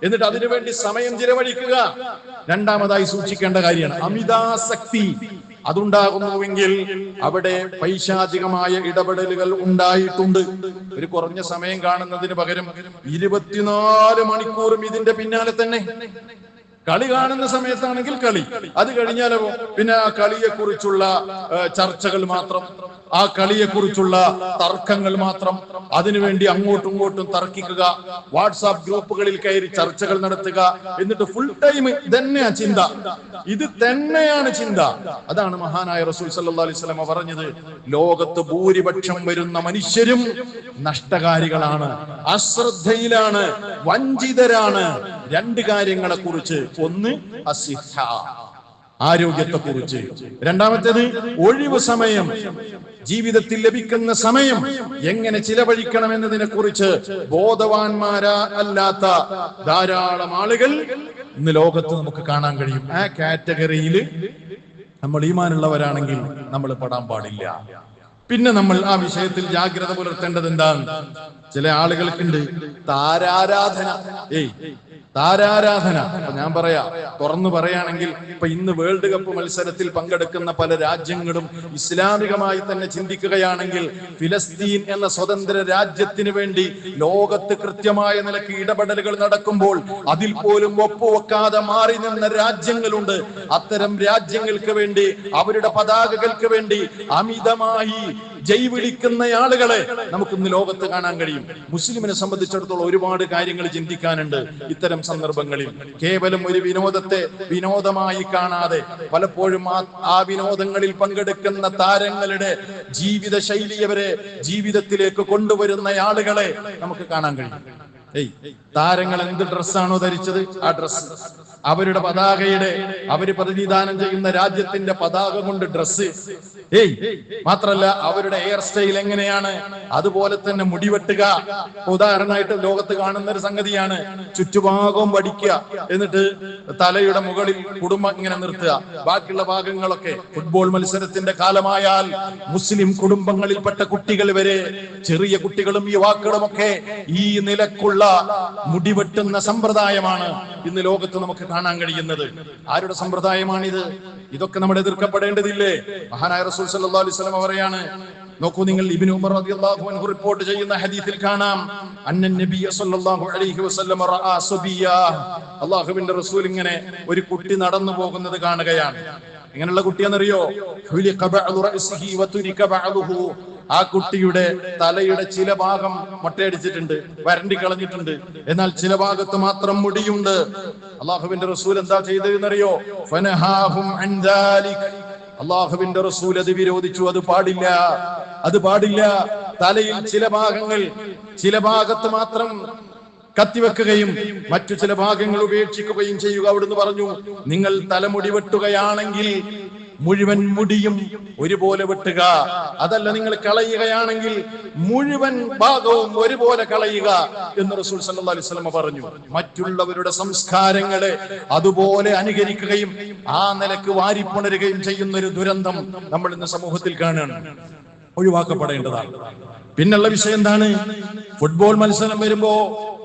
എന്നിട്ട് അതിനുവേണ്ടി സമയം ചിലവഴിക്കുക, രണ്ടാമതായി സൂക്ഷിക്കേണ്ട കാര്യമാണ്. അമിതാസക്തി അതുണ്ടാകുന്നുവെങ്കിൽ അവിടെ പൈശാചികമായ ഇടപെടലുകൾ ഉണ്ടായിട്ടുണ്ട്. ഒരു കുറഞ്ഞ സമയം കാണുന്നതിന് പകരം 24 മണിക്കൂറും ഇതിന്റെ പിന്നാലെ തന്നെ. കളി കാണുന്ന സമയത്താണെങ്കിൽ കളി, അത് കഴിഞ്ഞാലോ പിന്നെ ആ കളിയെ കുറിച്ചുള്ള ചർച്ചകൾ മാത്രം, ആ കളിയെക്കുറിച്ചുള്ള തർക്കങ്ങൾ മാത്രം, അതിനുവേണ്ടി അങ്ങോട്ടും ഇങ്ങോട്ടും തർക്കിക്കുക, വാട്സാപ്പ് ഗ്രൂപ്പുകളിൽ കയറി ചർച്ചകൾ നടത്തുക, എന്നിട്ട് ഫുൾ ടൈം തന്നെയാ ചിന്ത, ഇത് തന്നെയാണ് ചിന്ത. അതാണ് മഹാനായ റസൂൽ സല്ലല്ലാഹു അലൈഹി വസല്ലം പറഞ്ഞത്, ലോകത്ത് ഭൂരിപക്ഷം വരുന്ന മനുഷ്യരും നഷ്ടകാരികളാണ്, അശ്രദ്ധയിലാണ്, വഞ്ചിതരാണ്. രണ്ട് കാര്യങ്ങളെ കുറിച്ച്, ഒന്ന് അസിഹ, ആരോഗ്യത്തെ കുറിച്ച്, രണ്ടാമത്തേത് ഒഴിവ് സമയം, ജീവിതത്തിൽ ലഭിക്കുന്ന സമയം എങ്ങനെ ചിലവഴിക്കണം എന്നതിനെ കുറിച്ച് ബോധവാന്മാരാ അല്ലാത്ത ധാരാളം ആളുകൾ ഇന്ന് ലോകത്ത് നമുക്ക് കാണാൻ കഴിയും. ആ കാറ്റഗറിയിൽ നമ്മൾ ഈമാനുള്ളവരാണെങ്കിൽ നമ്മൾ പെടാൻ പാടില്ല. പിന്നെ നമ്മൾ ആ വിഷയത്തിൽ ജാഗ്രത പുലർത്തേണ്ടത് എന്താണ്? ചില ആളുകൾക്കുണ്ട് താരാരാധന. താരാരാധന. ഞാൻ തുറന്നു പറയുകയാണെങ്കിൽ, ഇപ്പൊ ഇന്ന് വേൾഡ് കപ്പ് മത്സരത്തിൽ പങ്കെടുക്കുന്ന പല രാജ്യങ്ങളും ഇസ്ലാമികമായി തന്നെ ചിന്തിക്കുകയാണെങ്കിൽ, ഫിലസ്തീൻ എന്ന സ്വതന്ത്ര രാജ്യത്തിന് വേണ്ടി ലോകത്ത് കൃത്യമായ നിലയ്ക്ക് ഇടപെടലുകൾ നടക്കുമ്പോൾ അതിൽ പോലും ഒപ്പുവെക്കാതെ മാറി നിന്ന രാജ്യങ്ങളുണ്ട്. അത്തരം രാജ്യങ്ങൾക്ക് വേണ്ടി, അവരുടെ പതാകകൾക്ക് വേണ്ടി അമിതമായി ജൈവിളിക്കുന്ന ആളുകളെ നമുക്ക് ഇന്ന് ലോകത്ത് കാണാൻ കഴിയും. മുസ്ലിമിനെ സംബന്ധിച്ചിടത്തോളം ഒരുപാട് കാര്യങ്ങൾ ചിന്തിക്കാനുണ്ട്. ഇത്തരം സന്ദർഭങ്ങളിൽ കേവലം ഒരു വിനോദത്തെ വിനോദമായി കാണാതെ പലപ്പോഴും ആ വിനോദങ്ങളിൽ പങ്കെടുക്കുന്ന താരങ്ങളുടെ ജീവിത ശൈലിയവരെ ജീവിതത്തിലേക്ക് കൊണ്ടുവരുന്ന ആളുകളെ നമുക്ക് കാണാൻ കഴിയും. താരങ്ങൾ എന്ത് ഡ്രസ്സാണോ ധരിച്ചത്, ആ ഡ്രസ്സ് അവരുടെ പതാകയുടെ അവര് പ്രതിനിധാനം ചെയ്യുന്ന രാജ്യത്തിന്റെ പതാക കൊണ്ട് ഡ്രസ്സ്, മാത്രല്ല അവരുടെ ഹെയർ സ്റ്റൈൽ എങ്ങനെയാണ്, അതുപോലെ തന്നെ മുടിവെട്ടുക. ഉദാഹരണമായിട്ട് ലോകത്ത് കാണുന്ന ഒരു സംഗതിയാണ് ചുറ്റുഭാഗവും വടിക്കുക, എന്നിട്ട് തലയുടെ മുകളിൽ കുടുംബം ഇങ്ങനെ നിർത്തുക, ബാക്കിയുള്ള ഭാഗങ്ങളൊക്കെ. ഫുട്ബോൾ മത്സരത്തിന്റെ കാലമായാൽ മുസ്ലിം കുടുംബങ്ങളിൽപ്പെട്ട കുട്ടികൾ വരെ, ചെറിയ കുട്ടികളും യുവാക്കളും ഒക്കെ ഈ നിലക്കുള്ള മുടിവെട്ടുന്ന സമ്പ്രദായമാണ് ഇന്ന് ലോകത്ത് നമുക്ക് കാണാൻ കഴിയുന്നത്. ആരുടെ സമ്പ്രദായമാണിത്? ഇതൊക്കെ നമ്മൾ എതിർക്കപ്പെടേണ്ടതില്ലേ? മഹാനായ റസൂൽ സല്ലല്ലാഹു അലൈഹി വസല്ലം പറയാണ്, നോക്കൂ നിങ്ങൾ, ഇബ്നു ഉമർ റളിയല്ലാഹു അൻഹു റിപ്പോർട്ട് ചെയ്യുന്ന ഹദീസിൽ കാണാം, അന്ന നബിയ സല്ലല്ലാഹു അലൈഹി വസല്ലം റഅ സുബിയ, അല്ലാഹുവിന്റെ റസൂൽ ഇങ്ങനെ ഒരു കുട്ടി നടന്നു പോകുന്നത് കാണുകയാണ്. എങ്ങനെയുള്ള കുട്ടിയാണെന്നറിയോ? ഹുലിഖ ബഅദു റഅസിഹി വതുരിക ബഅദുഹു, ആ കുട്ടിയുടെ തലയുടെ ചില ഭാഗം മൊട്ടയടിച്ചിട്ടുണ്ട്, വരണ്ടി കളഞ്ഞിട്ടുണ്ട്, എന്നാൽ ചില ഭാഗത്ത് മാത്രം മുടിയുണ്ട്. അല്ലാഹുവിന്റെ റസൂൽ എന്താ ചെയ്തതെന്നറിയോ? ഫനഹാഹും അൻ ദാലിക്, അല്ലാഹുവിന്റെ റസൂൽ അത് വിരോധിച്ചു. അത് പാടില്ല, അത് പാടില്ല. തലയിൽ ചില ഭാഗത്ത് മാത്രം കത്തിവെക്കുകയും മറ്റു ചില ഭാഗങ്ങൾ ഉപേക്ഷിക്കുകയും ചെയ്യുക. അവിടുന്ന് പറഞ്ഞു, നിങ്ങൾ തലമുടി വെട്ടുകയാണെങ്കിൽ മുഴുവൻ മുടിയും ഒരുപോലെ വെട്ടുക, അതല്ല നിങ്ങൾ കളയുകയാണെങ്കിൽ മുഴുവൻ ഭാഗവും ഒരുപോലെ കളയുക എന്ന് റസൂൽ സല്ലല്ലാഹു അലൈഹി വസല്ലം പറഞ്ഞു. മറ്റുള്ളവരുടെ സംസ്കാരങ്ങളെ അതുപോലെ അനുകരിക്കുകയും ആ നിലക്ക് വാരിപ്പുണരുകയും ചെയ്യുന്ന ഒരു ദുരന്തം നമ്മൾ ഇന്ന് സമൂഹത്തിൽ കാണുകയാണ്. ഒഴിവാക്കപ്പെടേണ്ടതാണ്. പിന്നുള്ള വിഷയം എന്താണ്? ഫുട്ബോൾ മത്സരം വരുമ്പോ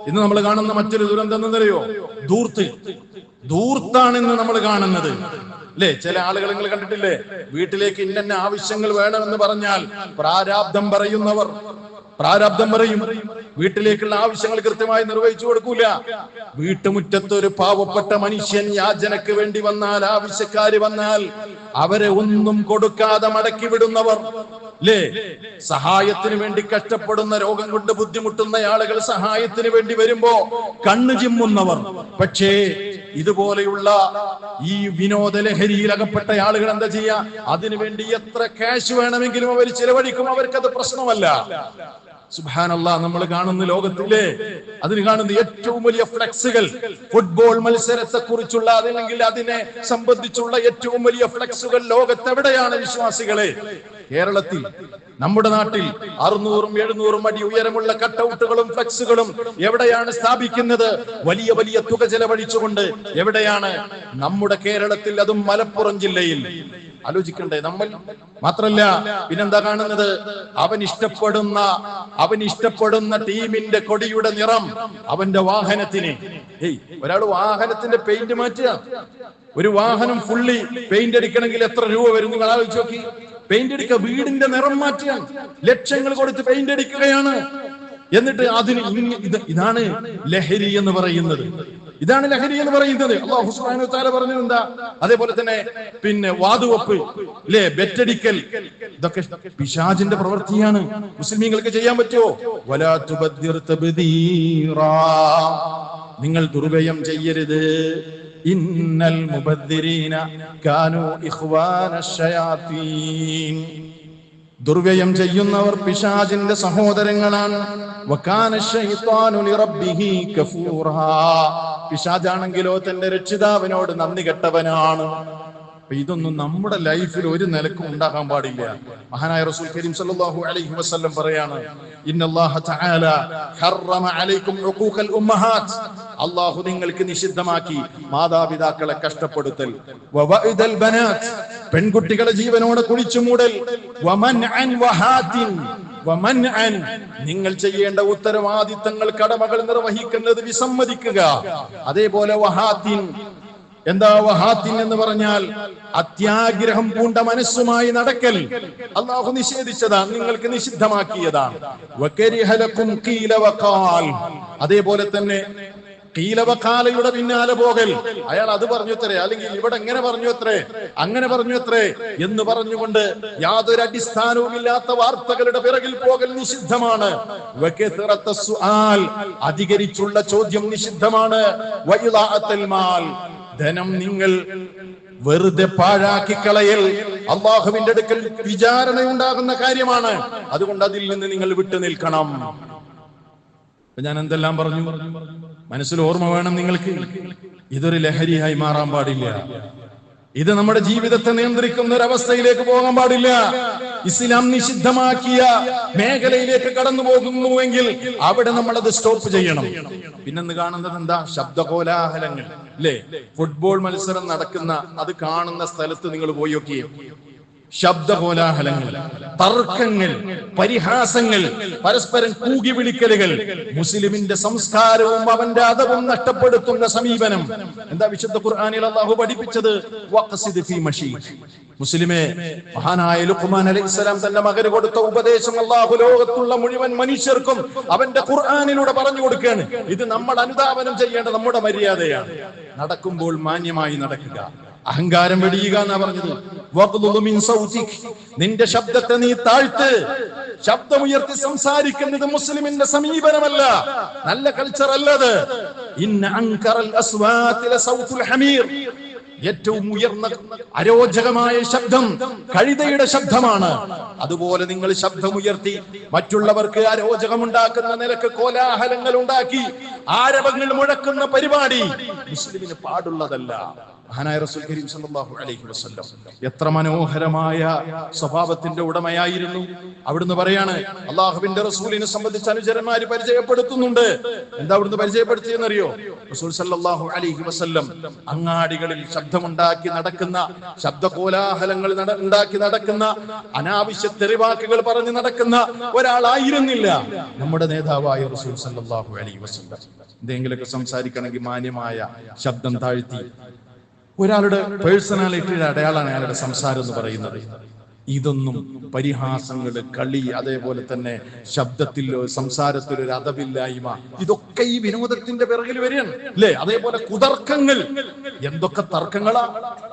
ഇന്ന് നമ്മൾ കാണുന്ന മറ്റൊരു ദുരന്തം എന്നറിയോ? ധൂർത്താണ് ഇന്ന് നമ്മൾ കാണുന്നത്, അല്ലേ? ചില ആളുകൾ നിങ്ങൾ കണ്ടിട്ടില്ലേ? വീട്ടിലേക്ക് ഇന്ന ആവശ്യങ്ങൾ വേണമെന്ന് പറഞ്ഞാൽ പ്രാരാബ്ധം പറയും, വീട്ടിലേക്കുള്ള ആവശ്യങ്ങൾ കൃത്യമായി നിർവഹിച്ചു കൊടുക്കൂല. വീട്ടുമുറ്റത്ത് ഒരു പാവപ്പെട്ട മനുഷ്യൻ യാചനക്ക് വേണ്ടി വന്നാൽ, ആവശ്യക്കാര് വന്നാൽ അവരെ ഒന്നും കൊടുക്കാതെ മടക്കി വിടുന്നവർ, അല്ലേ? സഹായത്തിന് വേണ്ടി കഷ്ടപ്പെടുന്ന, രോഗം കൊണ്ട് ബുദ്ധിമുട്ടുന്ന ആളുകൾ സഹായത്തിന് വേണ്ടി വരുമ്പോ കണ്ണു ചിമ്മുന്നവർ. പക്ഷേ ഇതുപോലെയുള്ള ഈ വിനോദ ലഹരിയിൽ അകപ്പെട്ട ആളുകൾ എന്താ ചെയ്യാ? അതിനുവേണ്ടി എത്ര ക്യാഷ് വേണമെങ്കിലും അവർ ചിലവഴിക്കും, അവർക്കത് പ്രശ്നമല്ല. സുബ്ഹാനല്ലാഹ്, നമ്മൾ കാണുന്ന ലോകത്തിലെ അതിന് കാണുന്ന ഏറ്റവും വലിയ ഫ്ലെക്സുകൾ, ഫുട്ബോൾ മത്സരത്തെ കുറിച്ചുള്ള അല്ലെങ്കിൽ അതിനെ സംബന്ധിച്ചുള്ള ഏറ്റവും വലിയ ഫ്ലെക്സുകൾ ലോകത്തെവിടെയാണ് വിശ്വാസികളെ? കേരളത്തിൽ, നമ്മുടെ നാട്ടിൽ 600-700 അടി ഉയരമുള്ള കട്ടൗട്ടുകളും ഫ്ലെക്സുകളും എവിടെയാണ് സ്ഥാപിക്കുന്നത്? വലിയ വലിയ തുക ചെലവഴിച്ചുകൊണ്ട്. എവിടെയാണ്? നമ്മുടെ കേരളത്തിൽ, അതും മലപ്പുറം ജില്ലയിൽ. ആലോചിക്കണ്ടേ നമ്മൾ? മാത്രല്ല പിന്നെന്താ കാണുന്നത്? അവൻ ഇഷ്ടപ്പെടുന്ന ടീമിന്റെ കൊടിയുടെ നിറം അവന്റെ വാഹനത്തിന്. ഒരാൾ വാഹനത്തിന്റെ പെയിന്റ് മാറ്റുക. ഒരു വാഹനം ഫുള്ളി പെയിന്റ് അടിക്കണമെങ്കിൽ എത്ര രൂപ വരും? നിങ്ങൾ ആലോചിച്ച് നോക്കി. പെയിന്റ് അടിക്കുക, വീടിന്റെ നിറം മാറ്റുക, ലക്ഷങ്ങൾ കൊടുത്ത് പെയിന്റ് അടിക്കുകയാണ്. എന്നിട്ട് അതിന് ഇതാണ് ലഹരി എന്ന് പറയുന്നത്. ഇതാണ് ലഹരി എന്ന് പറയുന്നത്. അല്ലാഹു സുബ്ഹാനഹു വ തആല പറഞ്ഞത് എന്താ? അതേപോലെ തന്നെ പിന്നെ വാതുവെപ്പ്, അല്ലേ, ബെറ്റടിക്കൽ, ഇതൊക്കെ പിശാചിന്റെ പ്രവൃത്തിയാണ്. മുസ്ലിമീങ്ങൾക്ക് ചെയ്യാൻ പറ്റുമോ? വലാ തുബദ്ദിർ തബ്ദീറാ, നിങ്ങൾ ദുർവ്യയം ചെയ്യരുത്. ഇന്നൽ മുബദ്ദിരീന കാനൂ ഇഖ്വാനശ് ശയാത്തീൻ, ദുർവ്യയം ചെയ്യുന്നവർ പിശാചിന്റെ സഹോദരങ്ങളാണ്. വകാന ശൈത്വാനു ലിറബ്ബിഹി കഫൂറാ, പിശാചാണെങ്കിലോ തന്റെ രക്ഷിതാവിനോട് നന്ദി കെട്ടവനാണ്. ഇതൊന്നും നമ്മുടെ ലൈഫിൽ ഒരു നിലക്കും ഉണ്ടാകാൻ പാടില്ല. മഹാനായ റസൂൽ കരീം സല്ലല്ലാഹു അലൈഹി വസല്ലം പറയാണ്, ഇന്നല്ലാഹ തആല ഹറമ അലൈക്കും ഉഖൂഖൽ ഉമ്മഹാത്ത്, അല്ലാഹു നിങ്ങൾക്ക് നിഷിദ്ധമാക്കി മാതാപിതാക്കളെ കഷ്ടപ്പെടുത്തൽ. വവഇദൽ ബനാത്ത്, പെൺകുട്ടികളെ ജീവനോടെ കുഴിച്ചു മൂടൽ. വമൻഅൻ വഹാത്തിൻ, വമൻഅൻ, നിങ്ങൾ ചെയ്യേണ്ട ഉത്തരവാദിത്തങ്ങൾ, കടമകൾ നിർവഹിക്കുന്നത് വിസമ്മതിക്കുക. അതേപോലെ വഹാത്തിൻ, എന്താ വഹാത്തിൻ എന്ന് പറഞ്ഞാൽ? അത്യാഗ്രഹം പൂണ്ട മനസ്സുമായി നടക്കൽ. അല്ലാഹു നിഷേധിച്ചതാണ്, നിങ്ങൾക്ക് നിഷിദ്ധമാക്കിയതാണ്. വകരിഹ ലക്കും ഖീല വഖാൽ, അതേപോലെ തന്നെ ഖീല വഖാലയുടെ പിന്നാലെ പോകൽ. അയാൾ അത് പറഞ്ഞു അത്രേ, അല്ലെങ്കിൽ ഇവിടെ എങ്ങനെ പറഞ്ഞു അത്രേ, അങ്ങനെ പറഞ്ഞു അത്രേ എന്ന് പറഞ്ഞുകൊണ്ട് യാതൊരു അടിസ്ഥാനവും ഇല്ലാത്ത വാർത്തകളുടെ പിറകിൽ പോകൽ നിഷിദ്ധമാണ്. വകഥറത്ത സുആൽ, അധികരിച്ചുള്ള ചോദ്യം നിഷിദ്ധമാണ്. വഇളാഅത്തുൽ മാൽ, ധനം നിങ്ങൾ വെറുതെ പാഴാക്കി കളയൽ അല്ലാഹുവിന്റെ അടുക്കൽ വിചാരണയുണ്ടാകുന്ന കാര്യമാണ്. അതുകൊണ്ട് അതിൽ നിന്ന് നിങ്ങൾ വിട്ടു നിൽക്കണം. ഞാൻ എന്തെല്ലാം പറഞ്ഞു? മനസ്സിൽ ഓർമ്മ വേണം നിങ്ങൾക്ക്. ഇതൊരു ലഹരിയായി മാറാൻ പാടില്ല. ഇത് നമ്മുടെ ജീവിതത്തെ നിയന്ത്രിക്കുന്ന ഒരു അവസ്ഥയിലേക്ക് പോകാൻ പാടില്ല. ഇസ്ലാം നിഷിദ്ധമാക്കിയ മേഖലയിലേക്ക് കടന്നു പോകുന്നുവെങ്കിൽ അവിടെ നമ്മൾ അത് സ്റ്റോപ്പ് ചെയ്യണം. പിന്നെന്ന് കാണുന്നത് എന്താ? ശബ്ദകോലാഹലങ്ങൾ അല്ലേ? ഫുട്ബോൾ മത്സരം നടക്കുന്ന അത് കാണുന്ന സ്ഥലത്ത് നിങ്ങൾ പോയി നോക്കിയേ. ശബ്ദകോലാഹലങ്ങൾ, തർക്കങ്ങൾ, പരിഹാസങ്ങൾ, പരസ്പരം കൂകി വിളിക്കലുകൾ, മുസ്ലിമിന്റെ സംസ്കാരവും അവന്റെ അദബും നഷ്ടപ്പെടുത്തുന്ന സമീപനം. എന്താ വിശുദ്ധ ഖുർആനിൽ അല്ലാഹു പഠിപ്പിച്ചത്? വഖ്സിദ് ഫീ മശീഖ്. മുസ്ലിമേ, മഹാനായ ലുഖ്മാൻ അലൈഹിസ്സലാം തന്റെ മകന് കൊടുത്ത ഉപദേശം അല്ലാഹു ലോകത്തുള്ള മുഴുവൻ മനുഷ്യർക്കും അവന്റെ ഖുർആനിലൂടെ പറഞ്ഞു കൊടുക്കുകയാണ്. ഇത് നമ്മൾ അനുധാവനം ചെയ്യേണ്ട നമ്മുടെ മര്യാദയാണ്. നടക്കുമ്പോൾ മാന്യമായി നടക്കുക, അഹങ്കാരം വെടിയുക എന്നാ പറഞ്ഞത്. നിന്റെ ശബ്ദത്തെ നീ താഴ്ത്ത്. ശബ്ദമുയർത്തി സംസാരിക്കുന്നത് മുസ്ലിമിന്റെ സമീപനമല്ല, നല്ല കൾച്ചർ അല്ലത്. ഏറ്റവും ഉയർന്ന അരോചകമായ ശബ്ദം കഴുതയുടെ ശബ്ദമാണ്. അതുപോലെ നിങ്ങൾ ശബ്ദമുയർത്തി മറ്റുള്ളവർക്ക് അരോചകമുണ്ടാക്കുന്ന നിലക്ക് കോലാഹലങ്ങൾ ഉണ്ടാക്കി ആരവങ്ങൾ മുഴക്കുന്ന പരിപാടി മുസ്ലിമിന് പാടുള്ളതല്ല. മഹാനായ റസൂൽ കരീം സല്ലല്ലാഹു അലൈഹി വസല്ലം എത്ര മനോഹരമായ സ്വഭാവത്തിന്റെ ഉടമയായിരുന്നു. അവിടുന്ന് പറയാണ്, അള്ളാഹുവിന്റെ റസൂലിനെ സംബന്ധിച്ച് അനുചരന്മാര് പരിചയപ്പെടുത്തുന്നുണ്ട്. എന്താ അവിടുന്ന് പരിചയപ്പെടുത്തിയെന്നറിയോ? റസൂൽ സല്ലല്ലാഹു അലൈഹി വസല്ലം അങ്ങാടികളിൽ ശബ്ദമുണ്ടാക്കി നടക്കുന്ന, ശബ്ദകോലാഹലങ്ങൾ ഉണ്ടാക്കി നടക്കുന്ന, അനാവശ്യ തെറിവാക്കുകൾ പറഞ്ഞു നടക്കുന്ന ഒരാളായിരുന്നില്ല നമ്മുടെ നേതാവായ റസൂൽ സല്ലല്ലാഹു അലൈഹി വസല്ലം. എന്തെങ്കിലുമൊക്കെ സംസാരിക്കണമെങ്കിൽ മാന്യമായ ശബ്ദം താഴ്ത്തി, ഒരാളുടെ പേഴ്സണാലിറ്റിയുടെ അടയാളാണ് അയാളുടെ സംസാരം എന്ന് പറയുന്നത്. ഇതൊന്നും പരിഹാസങ്ങള്, കളി, അതേപോലെ തന്നെ ശബ്ദത്തിൽ സംസാരത്തിൽ ഒരു അതവില്ലായ്മ, ഇതൊക്കെ ഈ വിനോദത്തിന്റെ പിറകിൽ വരികയാണ് അല്ലേ? അതേപോലെ കുതർക്കങ്ങൾ, എന്തൊക്കെ തർക്കങ്ങളാ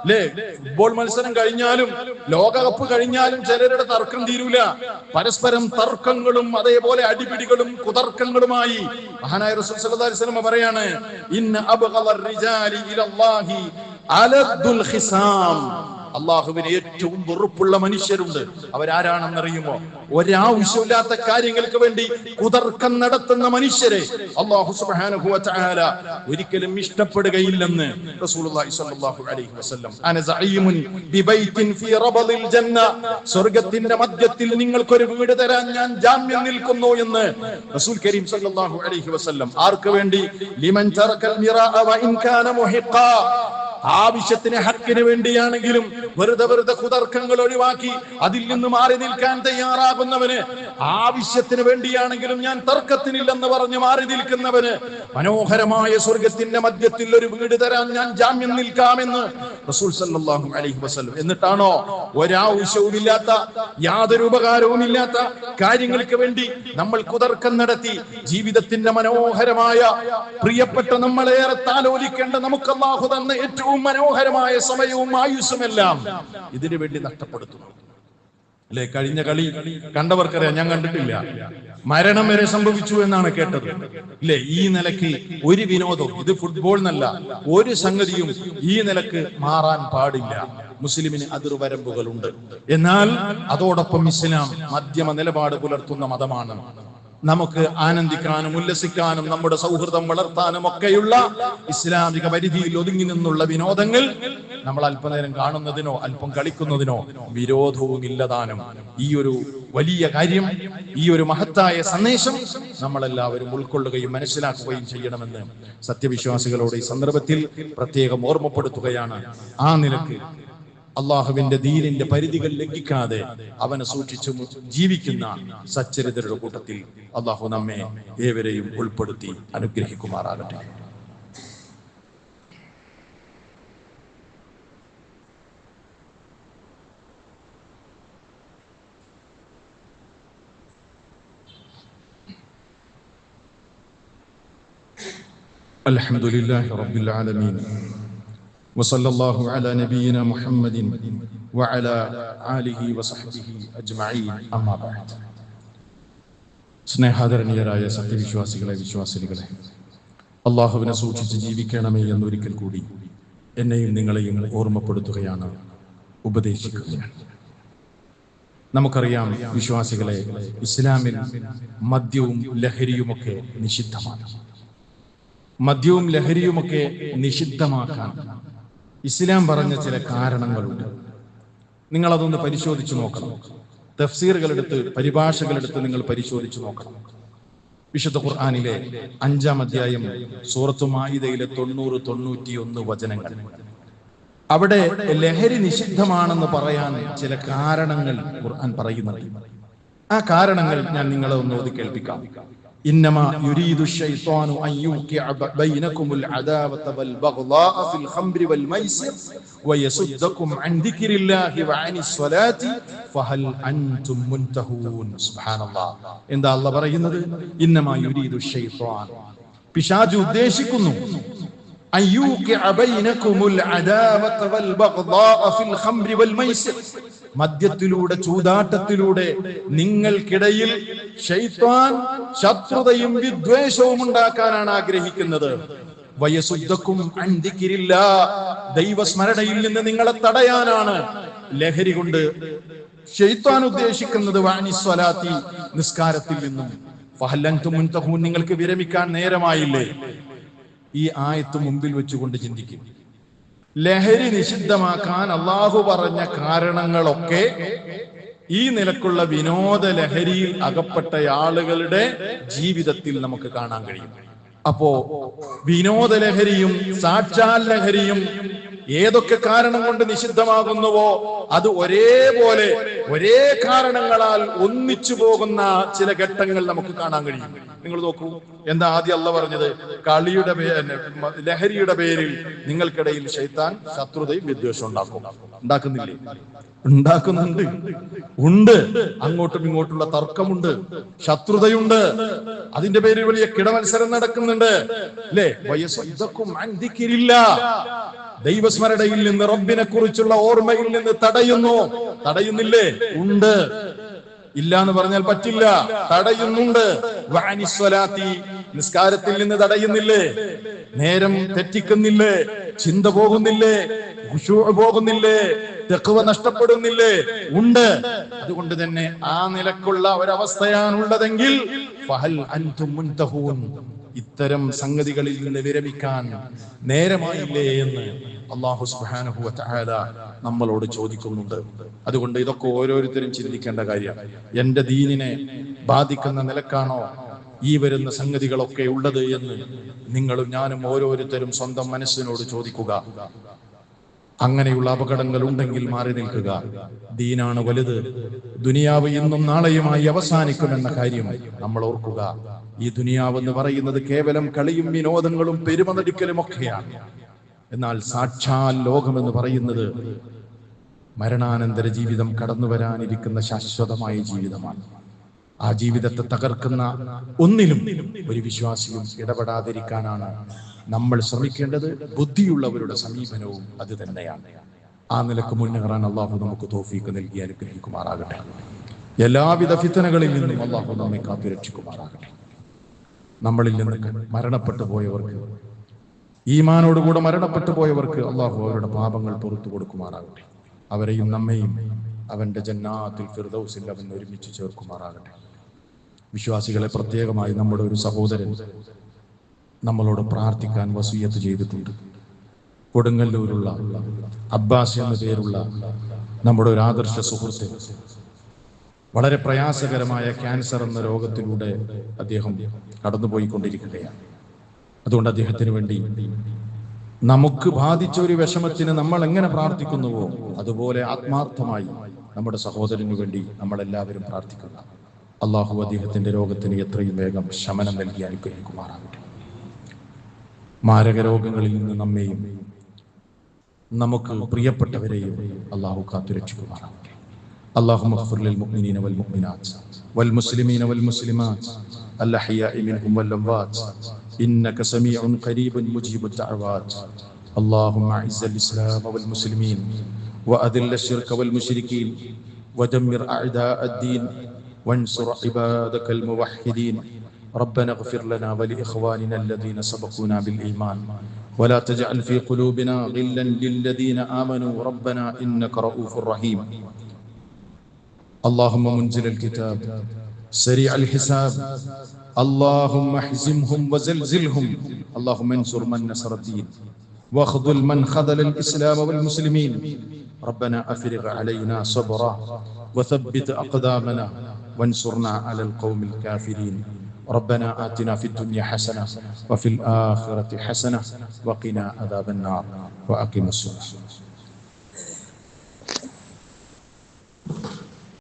അല്ലേ? ഫുട്ബോൾ മത്സരം കഴിഞ്ഞാലും ലോകകപ്പ് കഴിഞ്ഞാലും ചിലരുടെ തർക്കം തീരൂല. പരസ്പരം തർക്കങ്ങളും അതേപോലെ അടിപിടികളും കുതർക്കങ്ങളുമായി മഹാനായ റസൂൽ സല്ലല്ലാഹു അലൈഹി വസല്ലം പറയാണ്, ഇന്ന അബ്ഗളർ റിജാലി ഇലല്ലാഹി അലദ്ദുൽ ഖിസാം. അള്ളാഹുവിന് ഏറ്റവും വെറുപ്പുള്ള മനുഷ്യരുണ്ട്. അവരാരാണെന്നറിയുമോ? ഒരാവശ്യമില്ലാത്ത കാര്യങ്ങൾക്ക് വേണ്ടി കുതർക്കം നടത്തുന്ന മനുഷ്യരെ അല്ലാഹു സുബ്ഹാനഹു വ തആല ഒരിക്കലും ഇഷ്ടപ്പെടുകയില്ലെന്ന് റസൂലുള്ളാഹി സ്വല്ലല്ലാഹു അലൈഹി വസല്ലം. അന സഈമുൻ ബിബൈത്തിൻ ഫീ റബദിൽ ജന്ന. സ്വർഗ്ഗത്തിന്റെ മധ്യത്തിൽ നിങ്ങൾക്കൊരു വീട് തരാൻ ഞാൻ ജാമ്യം നിൽക്കുന്നു എന്ന് റസൂൽ കരീം സ്വല്ലല്ലാഹു അലൈഹി വസല്ലം. ആർക്ക് വേണ്ടി? ലിമൻ തറക്കൽ മിറാഅ വ ഇൻ കാന മുഹിഖാ. ആവശ്യത്തിന്, ഹക്കിന് വേണ്ടിയാണെങ്കിലും വെറുതെ കുതർക്കങ്ങൾ ഒഴിവാക്കി അതിൽ നിന്ന് മാറി നിൽക്കാൻ തയ്യാറാകുന്നവന്, ആവശ്യത്തിന് വേണ്ടിയാണെങ്കിലും ഞാൻ തർക്കത്തിനില്ലെന്ന് പറഞ്ഞ് മാറി നിൽക്കുന്നവന് മനോഹരമായ സ്വർഗത്തിന്റെ മധ്യത്തിൽ ഒരു വീട് തരാൻ ഞാൻ ജാമ്യം നിൽക്കാമെന്ന് റസൂൽ സല്ലല്ലാഹു അലൈഹി വസല്ലം. എന്നിട്ടാണോ ഒരാവശ്യവുമില്ലാത്ത, യാതൊരു ഉപകാരവുമില്ലാത്ത കാര്യങ്ങൾക്ക് വേണ്ടി നമ്മൾ കുതർക്കം നടത്തി ജീവിതത്തിന്റെ മനോഹരമായ, പ്രിയപ്പെട്ട, നമ്മളേറെ താലോലിക്കേണ്ട, നമുക്ക് അല്ലാഹു തന്ന ഏറ്റവും മനോഹരമായ സമയവും ആയുസ്സുമെല്ലാം ഇതിനു വേണ്ടി നഷ്ടപ്പെടുത്തുന്നു അല്ലെ? കഴിഞ്ഞ കളി കണ്ടവർക്കറിയാം, ഞാൻ കണ്ടിട്ടില്ല. മരണം വരെ സംഭവിച്ചു എന്നാണ് കേട്ടത് ഇല്ലേ? ഈ നിലയ്ക്ക് ഒരു വിനോദവും, ഇത് ഫുട്ബോൾ എന്നല്ല, ഒരു സംഗതിയും ഈ നിലക്ക് മാറാൻ പാടില്ല. മുസ്ലിമിന് അതിർവരമ്പുകളുണ്ട്. എന്നാൽ അതോടൊപ്പം ഇസ്ലാം മധ്യമ നിലപാട് പുലർത്തുന്ന മതമാണ്. നമുക്ക് ആനന്ദിക്കാനും ഉല്ലസിക്കാനും നമ്മുടെ സൗഹൃദം വളർത്താനും ഒക്കെയുള്ള ഇസ്ലാമിക പരിധിയിൽ ഒതുങ്ങി നിന്നുള്ള വിനോദങ്ങൾ നമ്മൾ അല്പനേരം കാണുന്നതിനോ അല്പം കളിക്കുന്നതിനോ വിരോധവും ഇല്ലതാനും. ഈ ഒരു വലിയ കാര്യം, ഈ ഒരു മഹത്തായ സന്ദേശം നമ്മളെല്ലാവരും ഉൾക്കൊള്ളുകയും മനസ്സിലാക്കുകയും ചെയ്യണമെന്ന് സത്യവിശ്വാസികളോട് ഈ സന്ദർഭത്തിൽ പ്രത്യേകം ഓർമ്മപ്പെടുത്തുകയാണ്. ആ നിലക്ക് അള്ളാഹുവിന്റെ ദീനിന്റെ പരിധികൾ ലംഘിക്കാതെ അവനെ സൂക്ഷിച്ചു ജീവിക്കുന്ന സച്ചരിതരുടെ കൂട്ടത്തിൽ അള്ളാഹു നമ്മെ ഏവരെയും ഉൾപ്പെടുത്തി അനുഗ്രഹിക്കുമാറാകട്ടെ. അൽഹംദുലില്ലാഹി റബ്ബിൽ ആലമീൻ وصلى الله على نبينا محمد وعلى آله وصحبه أجمعين أما بعد. സ്നേഹാദരണീയരായ സത്യവിശ്വാസികളെ, വിശ്വാസികളെ, അള്ളാഹുവിനെ സൂക്ഷിച്ച് ജീവിക്കണമേ എന്നൊരിക്കൽ കൂടി എന്നെയും നിങ്ങളെയും ഓർമ്മപ്പെടുത്തുകയാണ്, ഉപദേശിക്കുകയാണ്. നമുക്കറിയാം വിശ്വാസികളെ, ഇസ്ലാമിൽ മദ്യവും ലഹരിയുമൊക്കെ നിഷിദ്ധമാണ്. മദ്യവും ലഹരിയുമൊക്കെ നിഷിദ്ധമാക്കാൻ ഇസ്ലാം പറഞ്ഞ ചില കാരണങ്ങളുണ്ട്. നിങ്ങളതൊന്ന് പരിശോധിച്ചു നോക്കണം. തഫ്സീറുകളെടുത്ത്, പരിഭാഷകളെടുത്ത് നിങ്ങൾ പരിശോധിച്ചു നോക്കണം. വിശുദ്ധ ഖുർആനിലെ 5-ാം അധ്യായം സൂറത്തുൽ മാഇദയിലെ 90-91 വചനങ്ങൾ, അവിടെ ലഹരി നിഷിദ്ധമാണെന്ന് പറയാൻ ചില കാരണങ്ങൾ ഖുർആൻ പറയുന്നുണ്ട്. ആ കാരണങ്ങൾ ഞാൻ നിങ്ങളെ ഒന്ന് ഓതി കേൾപ്പിക്കാം. ഇന്നമാ യുരീദു ശൈത്വാനു അൻ യുഖിഅ ബൈനകുമുൽ അദാവത വൽ ബഗ്ളാഅ ഫിൽ ഖംരി വൽ മൈസിർ വയസുദ്ദകും അൻ ദിക്രില്ലാഹി വഅനിസ് സ്വലാത്തി ഫഹൽ അൻതും മുൻതഹൂൻ. സുബ്ഹാനല്ലാഹ്. എന്താ അല്ലാഹ് പറയുന്നത്? ഇന്നമാ യുരീദു ശൈത്വാൻ, പിശാച് ഉദ്ദേശിക്കുന്നു, അൻ യുഖിഅ ബൈനകുമുൽ അദാവത വൽ ബഗ്ളാഅ ഫിൽ ഖംരി വൽ മൈസിർ, മദ്യത്തിലൂടെ, ചൂതാട്ടത്തിലൂടെ നിങ്ങൾക്കിടയിൽ ശൈത്വാൻ ശത്രുതയും വിദ്വേഷവും ഉണ്ടാക്കാനാണ് ആഗ്രഹിക്കുന്നത്. വയസുദ്ദകും അൻ ദിക്രില്ലാഹ്, ദൈവസ്മരണയിൽ നിന്ന് നിങ്ങളെ തടയാനാണ് ലഹരി കൊണ്ട് ശൈത്വാൻ ഉദ്ദേശിക്കുന്നത്. വഅനിസ് സ്വലാത്തി, നിസ്കാരത്തിൽ നിന്നും. ഫഹൽ അൻതും മുൻതഹൂൻ, നിങ്ങൾക്ക് വിരമിക്കാൻ നേരമായില്ലേ? ഈ ആയത്ത് മുമ്പിൽ വെച്ചുകൊണ്ട് ചിന്തിക്കും. ലഹരി നിഷിദ്ധമാക്കാൻ അള്ളാഹു പറഞ്ഞ കാരണങ്ങളൊക്കെ ഈ നിലക്കുള്ള വിനോദ ലഹരിയിൽ അകപ്പെട്ട ആളുകളുടെ ജീവിതത്തിൽ നമുക്ക് കാണാൻ കഴിയും. അപ്പോ വിനോദ ലഹരിയും സാക്ഷാൽ ലഹരിയും ഏതൊക്കെ കാരണം കൊണ്ട് നിഷിദ്ധമാകുന്നുവോ അത് ഒരേപോലെ, ഒരേ കാരണങ്ങളാൽ ഒന്നിച്ചു പോകുന്ന ചില ഘട്ടങ്ങൾ നമുക്ക് കാണാൻ കഴിയും. നിങ്ങൾ നോക്കൂ, എന്താ ആദ്യം അള്ളാഹ് പറഞ്ഞത്? കളിയുടെ ലഹരിയുടെ പേരിൽ നിങ്ങൾക്കിടയിൽ ശൈത്താൻ ശത്രുതയും വിദ്വേഷം ഉണ്ടാക്കുന്നില്ലേ? ഉണ്ടാക്കുന്നുണ്ട്, ഉണ്ട്. അങ്ങോട്ടും ഇങ്ങോട്ടുള്ള തർക്കമുണ്ട്, ശത്രുതയുണ്ട്, അതിന്റെ പേരിൽ വലിയ കിടമത്സരം നടക്കുന്നുണ്ട്, അല്ലേ? വയസുദ്ദകും അൻ ദിക്രില്ലാഹ്, ദൈവസ്മരണയിൽ നിന്ന്, റബ്ബിനെ കുറിച്ചുള്ള ഓർമ്മയിൽ നിന്ന് തടയുന്നില്ലേ? ഉണ്ട്. ഇല്ല എന്ന് പറഞ്ഞാൽ പറ്റില്ല, തടയുന്നുണ്ട്. വഅനിസ് സ്വലാത്തി, നിസ്കാരത്തിൽ നിന്ന് തടയുന്നില്ലേ? നേരം തെറ്റിക്കുന്നില്ലേ? ചിന്ത പോകുന്നില്ലേ? ഖുശൂഅ് പോകുന്നില്ലേ? തഖ്വ നഷ്ടപ്പെടുന്നില്ലേ? ഉണ്ട്. അതുകൊണ്ട് തന്നെ ആ നിലക്കുള്ള ഒരവസ്ഥയാണുള്ളതെങ്കിൽ ഫഹൽ അൻതും മുൻതഹൂൻ, ഇത്തരം സംഗതികളിൽ നിന്ന് വിരമിക്കാൻ നേരമായില്ലേ എന്ന് അല്ലാഹു സുബ്ഹാനഹു വ തആല നമ്മളോട് ചോദിക്കുന്നുണ്ട്. അതുകൊണ്ട് ഇതൊക്കെ ഓരോരുത്തരും ചിന്തിക്കേണ്ട കാര്യമാണ്. എന്റെ ദീനിനെ ബാധിക്കുന്ന നിലക്കാണോ ഈ വരുന്ന സംഗതികളൊക്കെ ഉള്ളത് എന്ന് നിങ്ങളും ഞാനും ഓരോരുത്തരും സ്വന്തം മനസ്സിനോട് ചോദിക്കുക. അങ്ങനെയുള്ള അപകടങ്ങൾ ഉണ്ടെങ്കിൽ മാറി നിൽക്കുക. ദീനാണ് വലുത്. ദുനിയാവ് ഇന്നും നാളെയുമായി അവസാനിക്കുമെന്ന കാര്യം നമ്മൾ ഓർക്കുക. ഈ ദുനിയാവ് എന്ന് പറയുന്നത് കേവലം കളിയും വിനോദങ്ങളും പെരുമനടിക്കലും ഒക്കെയാണ്. എന്നാൽ സാക്ഷാൽ ലോകമെന്ന് പറയുന്നത് മരണാനന്തര ജീവിതം കടന്നു വരാനിരിക്കുന്ന ശാശ്വതമായ ജീവിതമാണ്. ആ ജീവിതത്തെ തകർക്കുന്ന ഒന്നിലും ഒരു വിശ്വാസിയും ഇടപെടാതിരിക്കാനാണ് നമ്മൾ ശ്രമിക്കേണ്ടത്. ബുദ്ധിയുള്ളവരുടെ സമീപനവും അത് തന്നെയാണ്. ആ നിലക്ക് മുന്നേറാൻ അള്ളാഹു നമുക്ക് തൗഫീഖ് നൽകി അനുഗ്രഹിക്കുമാറാകട്ടെ. എല്ലാവിധ ഫിത്നകളിൽ നിന്നും അള്ളാഹു നമ്മെ കാത്തുരക്ഷിക്കുമാറാകട്ടെ. നമ്മളിൽ നിന്ന് മരണപ്പെട്ടു പോയവർക്ക്, ഈമാനോടുകൂടെ മരണപ്പെട്ടു പോയവർക്ക് അള്ളാഹു അവരുടെ പാപങ്ങൾ പുറത്തു കൊടുക്കുമാറാകട്ടെ. അവരെയും നമ്മെയും അവന്റെ ജന്നാത്തുൽ ഫിർദൗസിൽ അവൻ ഒരുമിച്ച് ചേർക്കുമാറാകട്ടെ. വിശ്വാസികളെ, പ്രത്യേകമായി നമ്മുടെ ഒരു സഹോദരൻ നമ്മളോട് പ്രാർത്ഥിക്കാൻ വസിയത്ത് ചെയ്തിട്ടുണ്ട്. കൊടുങ്ങല്ലൂരുള്ള അബ്ബാസ് എന്ന പേരുള്ള നമ്മുടെ ഒരു ആദർശ സുഹൃത്ത് വളരെ പ്രയാസകരമായ ക്യാൻസർ എന്ന രോഗത്തിലൂടെ അദ്ദേഹം കടന്നുപോയിക്കൊണ്ടിരിക്കുകയാണ്. അതുകൊണ്ട് അദ്ദേഹത്തിന് വേണ്ടി നമുക്ക് ബാധിച്ച ഒരു വിഷമത്തിന് നമ്മൾ എങ്ങനെ പ്രാർത്ഥിക്കുന്നുവോ അതുപോലെ ആത്മാർത്ഥമായി നമ്മുടെ സഹോദരന് വേണ്ടി നമ്മളെല്ലാവരും പ്രാർത്ഥിക്കുക. അള്ളാഹു അദ്ദേഹത്തിന്റെ രോഗത്തിന് എത്രയും വേഗം ശമനം നൽകി അനുഗ്രഹിക്കുമാറാകട്ടെ. മാരക രോഗങ്ങളിൽ നിന്ന് നമ്മെയും നമുക്ക് പ്രിയപ്പെട്ടവരെയും അള്ളാഹു കാത്തുരക്ഷിക്കുമാറാകട്ടെ. اللهم اغفر للمؤمنين والمؤمنات والمسلمين والمسلمات الأحياء منهم والأموات إنك سميع قريب مجيب الدعوات. اللهم أعز الإسلام والمسلمين وأذل الشرك والمشركين ودمر أعداء الدين وانصر عبادك الموحدين. ربنا اغفر لنا ولإخواننا الذين سبقونا بالإيمان ولا تجعل في قلوبنا غلا للذين آمنوا ربنا إنك رؤوف رحيم. اللهم منزل الكتاب سريع الحساب. اللهم احزمهم وزلزلهم. اللهم انصر من نصر الدين واخذل من خذل الإسلام والمسلمين. ربنا أفرغ علينا صبرا وثبت أقدامنا وانصرنا على القوم الكافرين. ربنا آتنا في الدنيا حسنة وفي الآخرة حسنة وقنا عذاب النار. وأقم الصلاة.